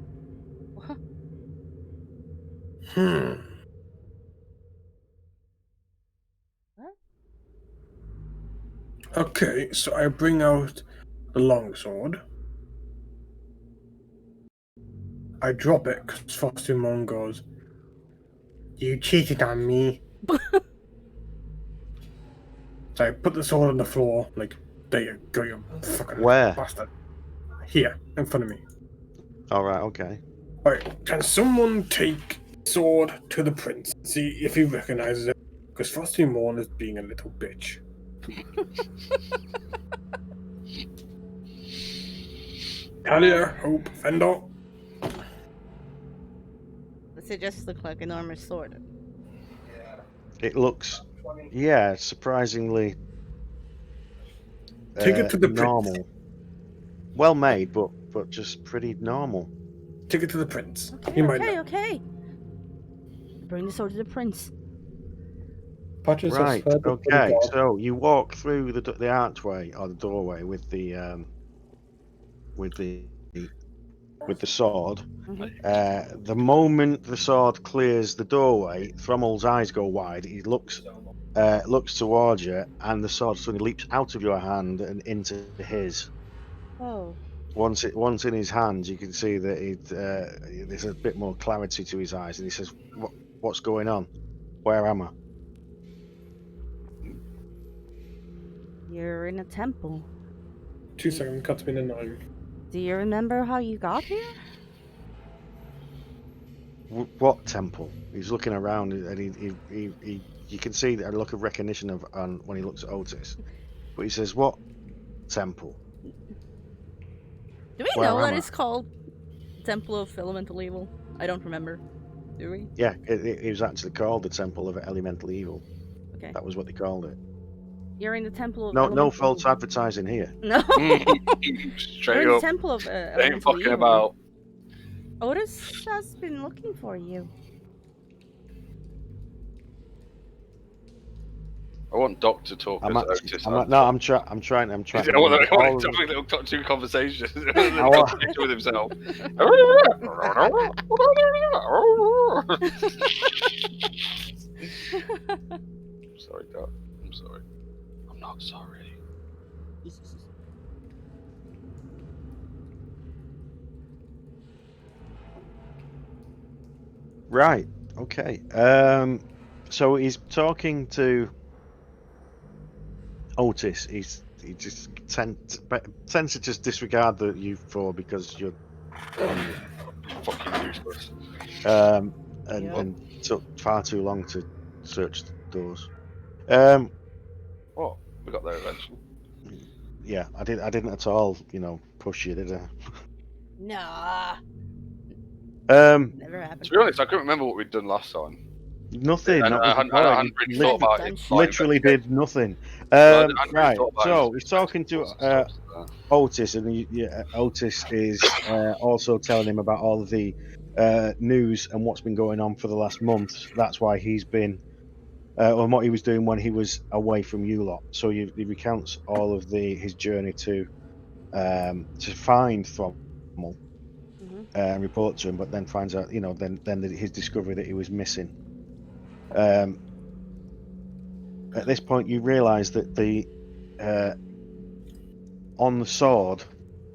Hmm. What? Okay, so I bring out the longsword. I drop it because Frosty goes, "You cheated on me." So I put the sword on the floor, like, there you go, you fucking Where? bastard. Here, in front of me. All right. Okay. Alright, can someone take sword to the prince? See if he recognizes it. Because Frosty Morn is being a little bitch. Talia, Hope, Fender. Does it just look like a normal sword? It looks, yeah, surprisingly. Take it to the normal. prince. Well made, but just pretty normal. Take it to the prince. Okay, He might okay, know. okay. Bring the sword to the prince. Patches has Right. heard the Okay. God. So you walk through the archway or the doorway with the sword. Mhm. The moment the sword clears the doorway, Thrummel's eyes go wide. He looks towards you, and the sword suddenly leaps out of your hand and into his. Oh. Once in his hands, you can see that there's a bit more clarity to his eyes, and he says, "What's going on? Where am I?" You're in a temple. 2 seconds, cuts me in the 9. Do you remember how you got here? What temple? He's looking around, and he you can see a look of recognition when he looks at Otis, but he says, "What temple?" Do we Where know am that I? it's called Temple of Elemental Evil? I don't remember. Do we? Yeah, it was actually called the Temple of Elemental Evil. Okay. That was what they called it. You're in the Temple of No Elemental false Evil. advertising here. No. Straight You're in the up, Temple of ain't Elemental fucking Evil. about. Otis has been looking for you. I want Doc to talk as Otis. I'm trying. I want to have a little two conversations with himself. Sorry, Doc. I'm sorry. I'm not sorry. Right. Okay. So he's talking to Otis. He just tends to just disregard you four because you're Fucking useless. and Yep. took far too long to search the doors. What? We got there eventually. Yeah, I didn't at all, push you, did I? Nah. Never To happened. be honest, I couldn't remember what we'd done last time. Nothing. And That I was the hadn't, I point. hadn't You really thought about Done it. shit. literally did nothing. I hadn't really Right. thought about So he's talking to investigating stuff, so. Otis, and Otis is also telling him about all of the news and what's been going on for the last month. That's why he's been, and what he was doing when he was away from you lot. So he recounts all of his journey to find Thrommel Mhm. and report to him, but then finds out, his discovery that he was missing. At this point, you realise that on the sword,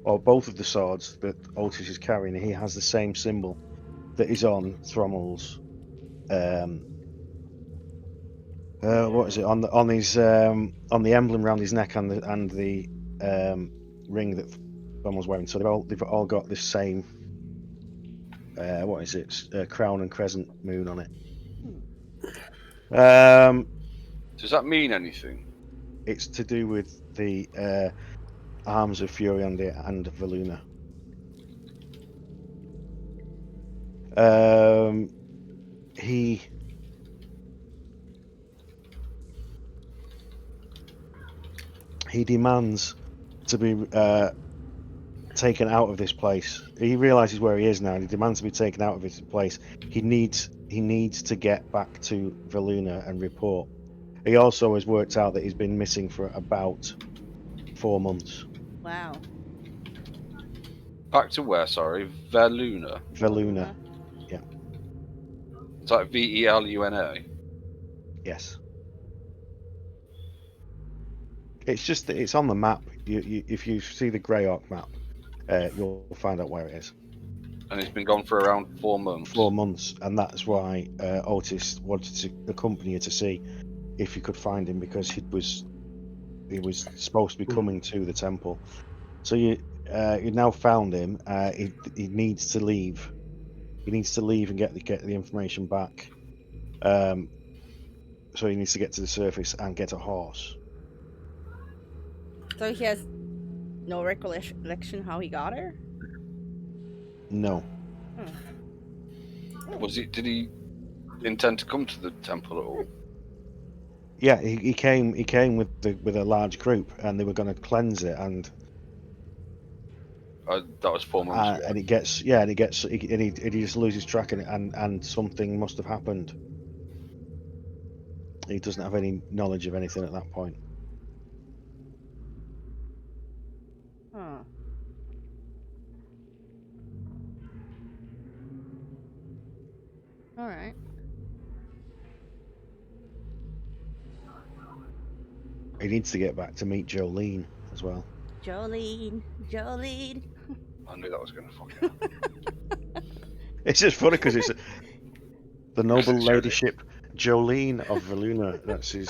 or both of the swords that Otis is carrying, he has the same symbol that is on Thrommel's. What is it on his on the emblem around his neck and the ring that Thrommel's wearing? So they've all got this same. What is it? Crown and crescent moon on it. Does that mean anything? It's to do with the arms of Furion and Veluna. He demands to be taken out of this place. He realizes where he is now, and he demands to be taken out of this place. He needs to get back to Veluna and report. He also has worked out that he's been missing for about 4 months. Wow. Back to where? Sorry, Veluna. Veluna, Is that Veluna? yes. It's just that it's on the map. If you see the Greyhawk map, you'll find out where it is. And he's been gone for around 4 months. 4 months, and that's why Otis wanted to accompany you to see if you could find him, because he was supposed to be coming to the temple. So you now found him. He needs to leave. He needs to leave and get the information back. So he needs to get to the surface and get a horse. So he has no recollection how he got here? No. Did he intend to come to the temple at all? Yeah, he came with a large group, and they were going to cleanse it, and That was 4 months ago. and he just loses track, and something must have happened. He doesn't have any knowledge of anything at that point. Huh. All right. He needs to get back to meet Jolene as well. Jolene. I knew that was going to fucking happen. It's just funny because it's the noble Jolene. ladyship Jolene of Veluna. That's his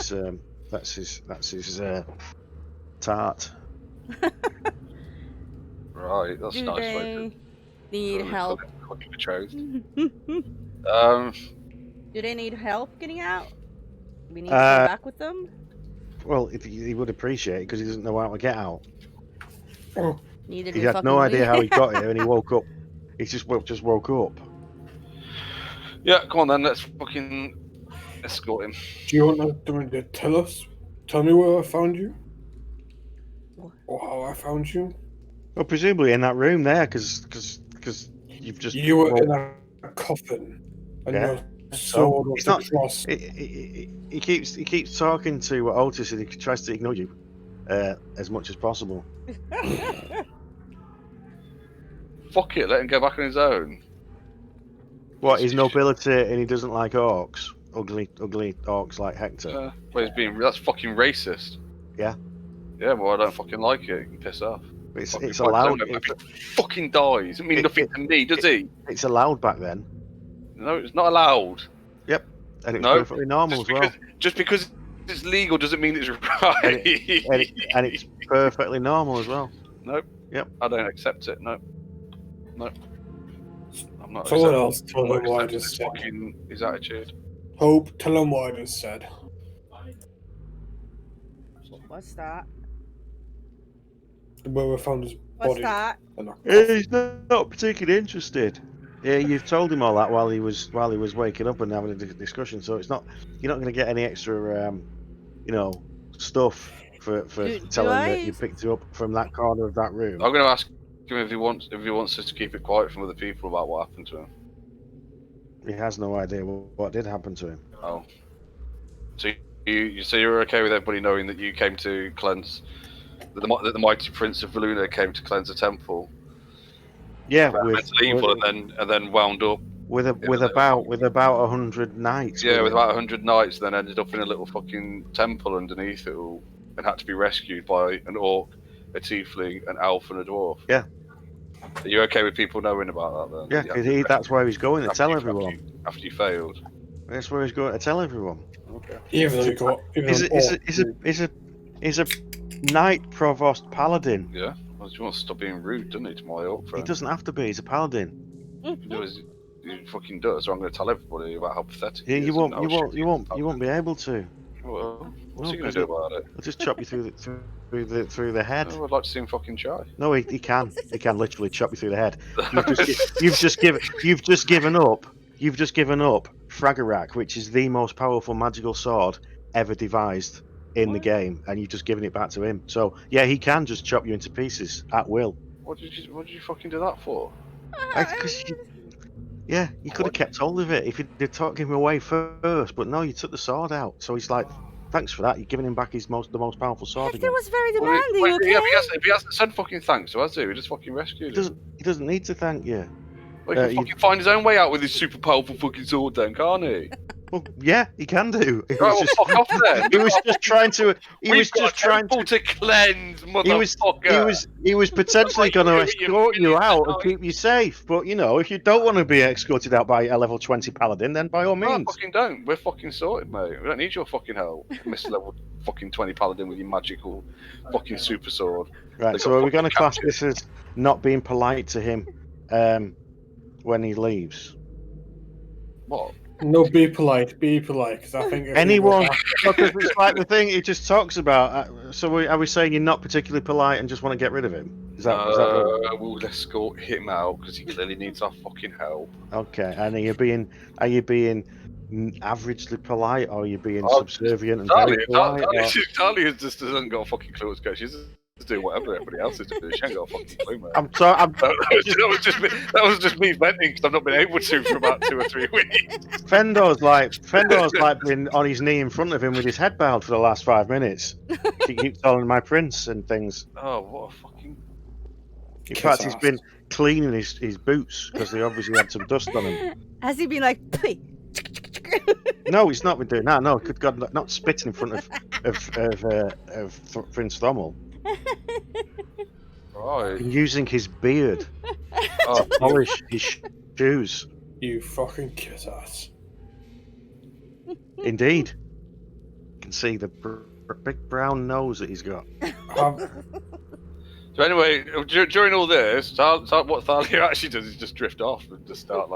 tart. Right, that's Do nice. they need help? Fucking betrothed. Do they need help getting out? We need to go back with them? Well, if he would appreciate it, because he doesn't know how to get out. Neither He do had fucking no idea we. how he got here, and he woke up. He just woke up. Yeah, come on then, let's fucking escort him. Do you want to tell us? Tell me where I found you? What? Or how I found you? Well, presumably in that room there, because you've just. You were in a coffin, and Yeah. your sword was It's the not- cross. He keeps talking to Otis, and he tries to ignore you as much as possible. Fuck it, let him go back on his own. What, his nobility, and he doesn't like orcs, ugly orcs like Hector. Well, that's fucking racist. Yeah. Yeah, well, I don't fucking like it. You can piss off. It's Fucking it's allowed. If he fucking dies, it means nothing to me, does he? It's allowed back then. No, it's not allowed. And it's No, perfectly normal as well. Just because it's legal doesn't mean it's right. And it's perfectly normal as well. Nope. Yep. I don't accept it. Nope. Nope. I'm not. Someone accepting- else told I'm him not what I accepting just his said. fucking his attitude. Hope, tell him what I just said. What's that? Where we found his What's body. that? in a coffin. He's not particularly interested. Yeah, you've told him all that while he was waking up and having a discussion. So it's not you're not going to get any extra, stuff for Do telling that I- you picked it up from that corner of that room. I'm going to ask him if he wants us to keep it quiet from other people about what happened to him. He has no idea what did happen to him. Oh. So you're okay with everybody knowing that you came to cleanse, that the mighty Prince of Valuna came to cleanse the temple, Yeah, mental evil, and then wound up. with about 100 knights. Yeah, with him. about 100 knights, then ended up in a little fucking temple underneath it all, and had to be rescued by an orc, a tiefling, an elf, and a dwarf. Yeah. Are you okay with people knowing about that then? Yeah, You had to because that's where he's going to after tell you- everyone. After you failed. That's where he's going to tell everyone. Okay. Even though he got. Even He's a knight provost paladin. Yeah. Well, you want to stop being rude, doesn't he, to my orc He friend? doesn't have to be. He's a paladin. He fucking does. So I'm going to tell everybody about how pathetic. Yeah, he you is won't. and You how won't. shit You he won't. is. You won't be able to. Well, what's he No, going to do about it? I'll just chop you through the head. Oh, I'd like to see him fucking try. No, he can. He can literally chop you through the head. You've just given up. You've just given up Fragarak, which is the most powerful magical sword ever devised in the game, and you've just given it back to him. So yeah, he can just chop you into pieces at will. What did you fucking do that for? Yeah, you could have kept hold of it if you'd took him away first, but no, you took the sword out. So he's like, thanks for that. You're giving him back the most powerful sword Hector again. was very Well, demanding, wait, okay? yeah, if he hasn't said fucking thanks, so has he? We just fucking rescued him. He doesn't need to thank you. Well, he can fucking find his own way out with his super powerful fucking sword then, can't he? Well, yeah, he can do. He Right, well, was just, fuck off then. he was just trying to. He We've was got just a trying temple to. to cleanse, motherfucker. He was potentially going to You escort you idiot. out and keep you safe. But if you don't want to be escorted out by a level 20 paladin, then by all No, I means. fucking don't. We're fucking sorted, mate. We don't need your fucking help, Mr. Level fucking 20 Paladin with your magical fucking super sword. Right. They So got are we going to fucking class captured. this as not being polite to him when he leaves? What? No, be polite, because I think if Anyone? Because it's like the thing he just talks about. So are we saying you're not particularly polite and just want to get rid of him? Is that what? We'll escort him out because he clearly needs our fucking help. Okay. And are you being averagely polite, or are you being Oh, subservient and very polite? or- Talia just doesn't got a fucking clue what's going. She's just doing whatever everybody else is doing. She ain't got a fucking clue, mate. I'm sorry. That was just me venting because I've not been able to for about 2 or 3 weeks. Fendor's like been on his knee in front of him with his head bowed for the last 5 minutes. He keeps calling my prince and things. Oh, what a fucking. In fact, he's been cleaning his boots because they obviously had some dust on them. Has he been like, "Pee"? No, he's not been doing that. No, good God, not spitting in front of Prince Thrommel. Right. And using his beard Oh, to polish his shoes. You fucking kiss ass. Indeed. You can see the big brown nose that he's got. So anyway, during all this, what Thalia actually does is just drift off and just start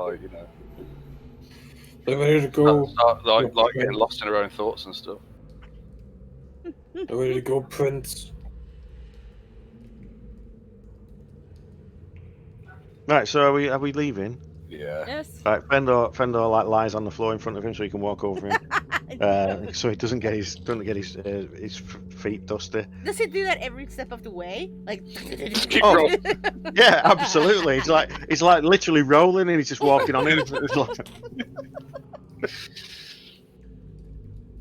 They're ready to go. start getting lost in her own thoughts and stuff. They're ready to go, Prince. Right, so are we leaving? Yeah. Yes. Right, Fendor like lies on the floor in front of him so he can walk over him, so he doesn't get his feet dusty. Does he do that every step of the way? Like, Keep Oh. rolling. Yeah, absolutely. He's like literally rolling and he's just walking on him. It's like-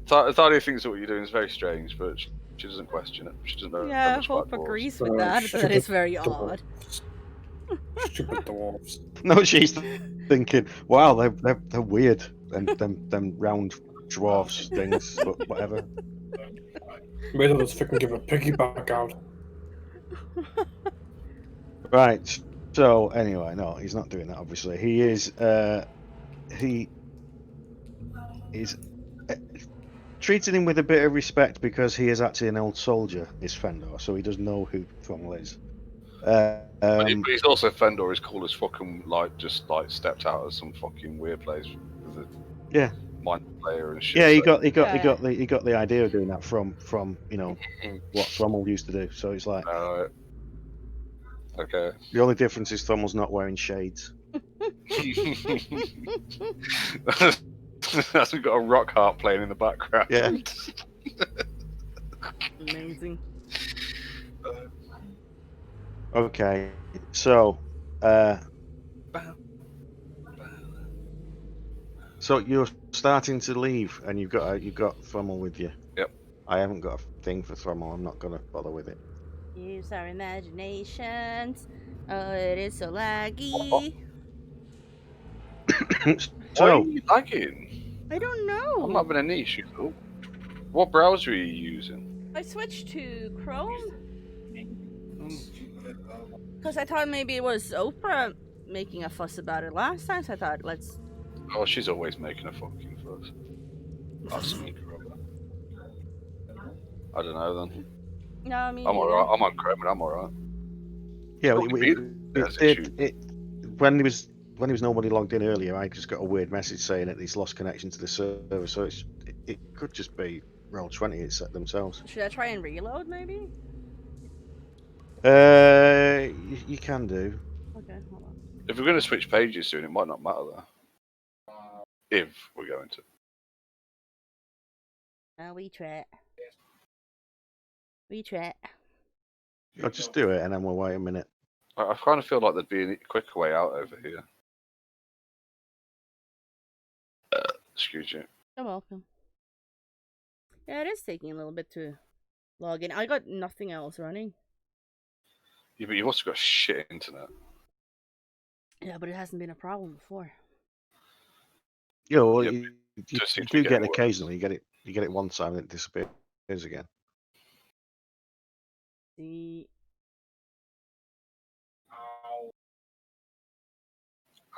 Thalia thinks that what you're doing is very strange, but she doesn't question it. She doesn't know. yeah, much Hope about dwarves. agrees with that, but that is very odd. Stupid dwarves. No, she's thinking, wow, they're weird, and them round dwarfs things, but whatever. Maybe let's fucking give a piggyback out. Right. So anyway, no, he's not doing that. Obviously, he is he is treating him with a bit of respect because he is actually an old soldier, is Fendor, so he does know who Thrommel is. But he's also Fendor is cool as fucking just stepped out of some fucking weird place with a Yeah. mind player and shit. Yeah, he so- got the idea of doing that from what Thrommel used to do. So it's like Alright. Okay. the only difference is Thrommel's not wearing shades. Hasn't got a rock harp playing in the background. Yeah. Amazing. Okay, so so you're starting to leave, and you've got Thrommel with you. Yep. I haven't got a thing for Thrommel. I'm not gonna bother with it. Use our imaginations. Oh, it is so laggy. Why are So you lagging? I don't know. I'm not having a niche. What browser are you using? I switched to Chrome Hmm. because I thought maybe it was Oprah making a fuss about it last time. So I thought, let's. Oh, she's always making a fucking fuss. That's me, Chrome. I don't know then. No, I mean. I'm alright. I'm on Chrome and I'm alright. yeah, Look, when he was nobody logged in earlier, I just got a weird message saying that he's lost connection to the server. So it could just be Roll20 it set themselves. Should I try and reload maybe? You can do. Okay, hold on. If we're going to switch pages soon, it might not matter though. If we're going to. We try. We try. I'll just do it, and then we'll wait a minute. I kind of feel like there'd be a quicker way out over here. Excuse you. You're welcome. Yeah, it is taking a little bit to log in. I got nothing else running. Yeah, but you've also got shit internet. Yeah, but it hasn't been a problem before. Yeah, well, Yeah, you just seems to be do get getting it worse. occasionally. You get it one time and it disappears again. The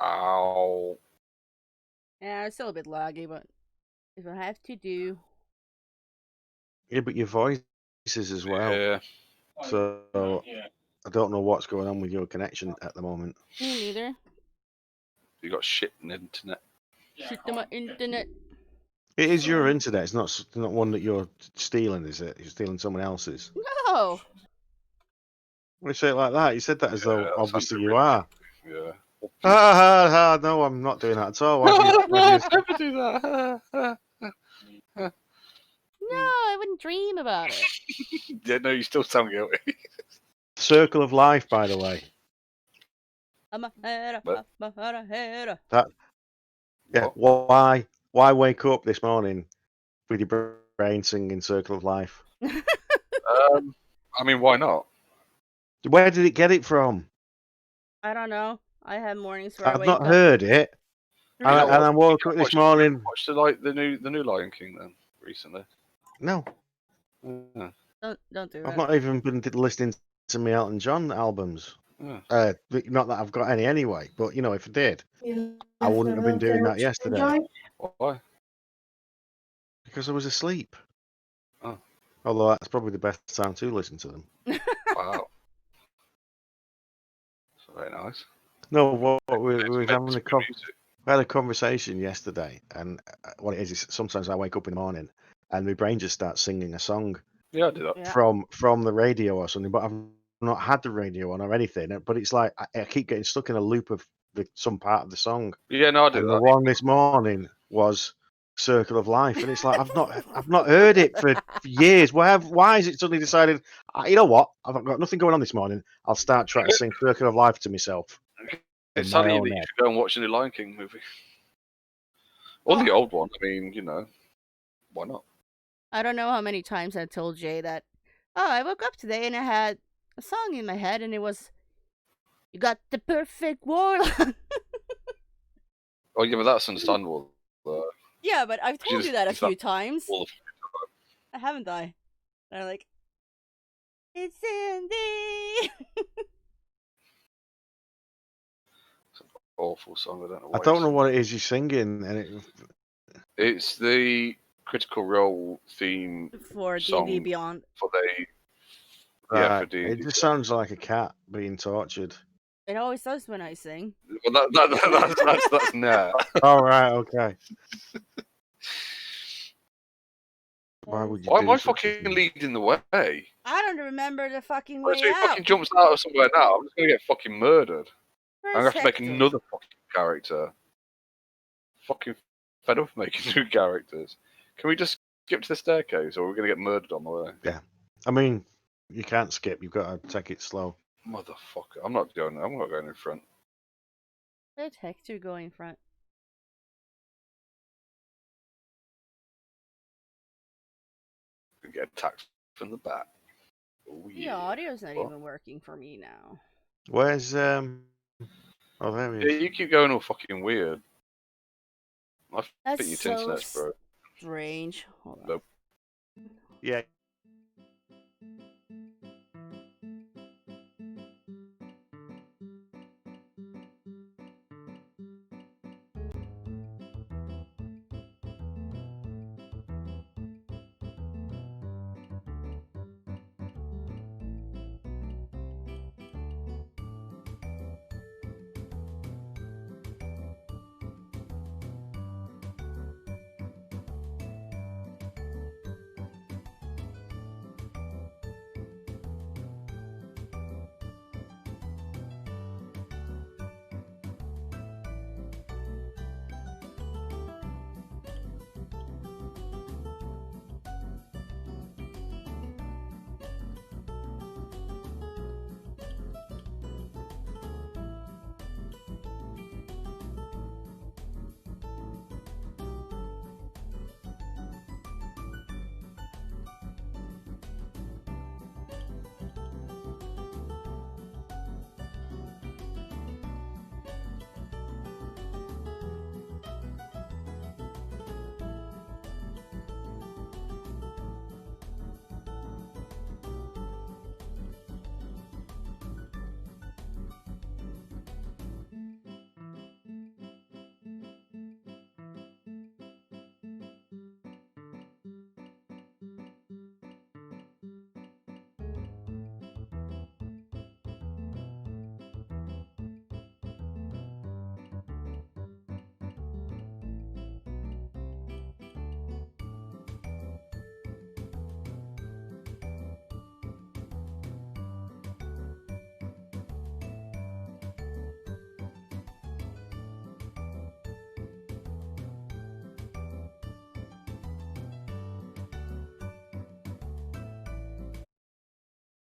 Ow. yeah, it's still a bit laggy, but if I have to do, Yeah, but your voice is as well. Yeah. So I don't know what's going on with your connection at the moment. me neither. You got shit in the internet. Shit to my internet. It is your internet. It's not one that you're stealing, is it? You're stealing someone else's. No. When you say it like that, you said that as though that obviously sounded you really are. Yeah. No, I'm not doing that at all. Why do you, Never do that. No, I wouldn't dream about it. Yeah, no, you still sound guilty. Circle of Life, by the way. I'm a header, What? I'm a header. Yeah. What? Why wake up this morning with your brain singing Circle of Life? I mean, why not? Where did it get it from? I don't know. I have mornings where I I've wake not up. heard it. You know And what? I woke up this morning. Watched the new Lion King then recently. No, Yeah. Don't do I've that. not even been listening to my Elton John albums. Yeah. Not that I've got any anyway, but you know, if I did, I wouldn't have been doing that yesterday Why? because I was asleep. Oh. Although that's probably the best time to listen to them. Wow. That's very nice. No, what we were It's having good we music. had a conversation yesterday, and what it is sometimes I wake up in the morning and my brain just starts singing a song Yeah, I did that. Yeah. from the radio or something, but I've not had the radio on or anything. But it's like I keep getting stuck in a loop of some part of the song. Yeah, no, I did And the that. one this morning was Circle of Life, and it's like I've not heard it for years. Why is it suddenly decided? You know what? I've got nothing going on this morning. I'll start trying to sing Circle of Life to myself. It's in my telling you own that you head. should go and watch the new Lion King movie. Or the old one. I mean, you know, why not? I don't know how many times I've told Jay that, oh, I woke up today and I had a song in my head and it was, you got the perfect warlock. Oh, yeah, but that's understandable. Yeah, but I've told you that a Is that few times. all Haven't I? And I'm like, it's in the... awful song. I don't know. I Why don't it's- know what it is you're singing, and It's the Critical Role theme For song D&D Beyond. for yeah, for right, D&D. it just sounds like a cat being tortured. It always does when I sing. Well, that's nah. All right, okay. Why would you Why do am I such a fucking thing? leading the way? I don't remember the fucking Well, way so he out. fucking jumps out of somewhere now. I'm just gonna get fucking murdered. I'm gonna Where's have to make Hector? another fucking character. Fucking fed up of making new characters. Can we just skip to the staircase, or are we gonna get murdered on the way? I mean, you can't skip. You've got to take it slow. Motherfucker! I'm not going in front. Let Hector go in front. And get attacked from the back. Oh, The yeah. audio's not What? even working for me now. Where's Oh, there he Yeah, is. you keep going all fucking weird. I That's think your so internet's broke. strange. Hold on. Nope. Yeah,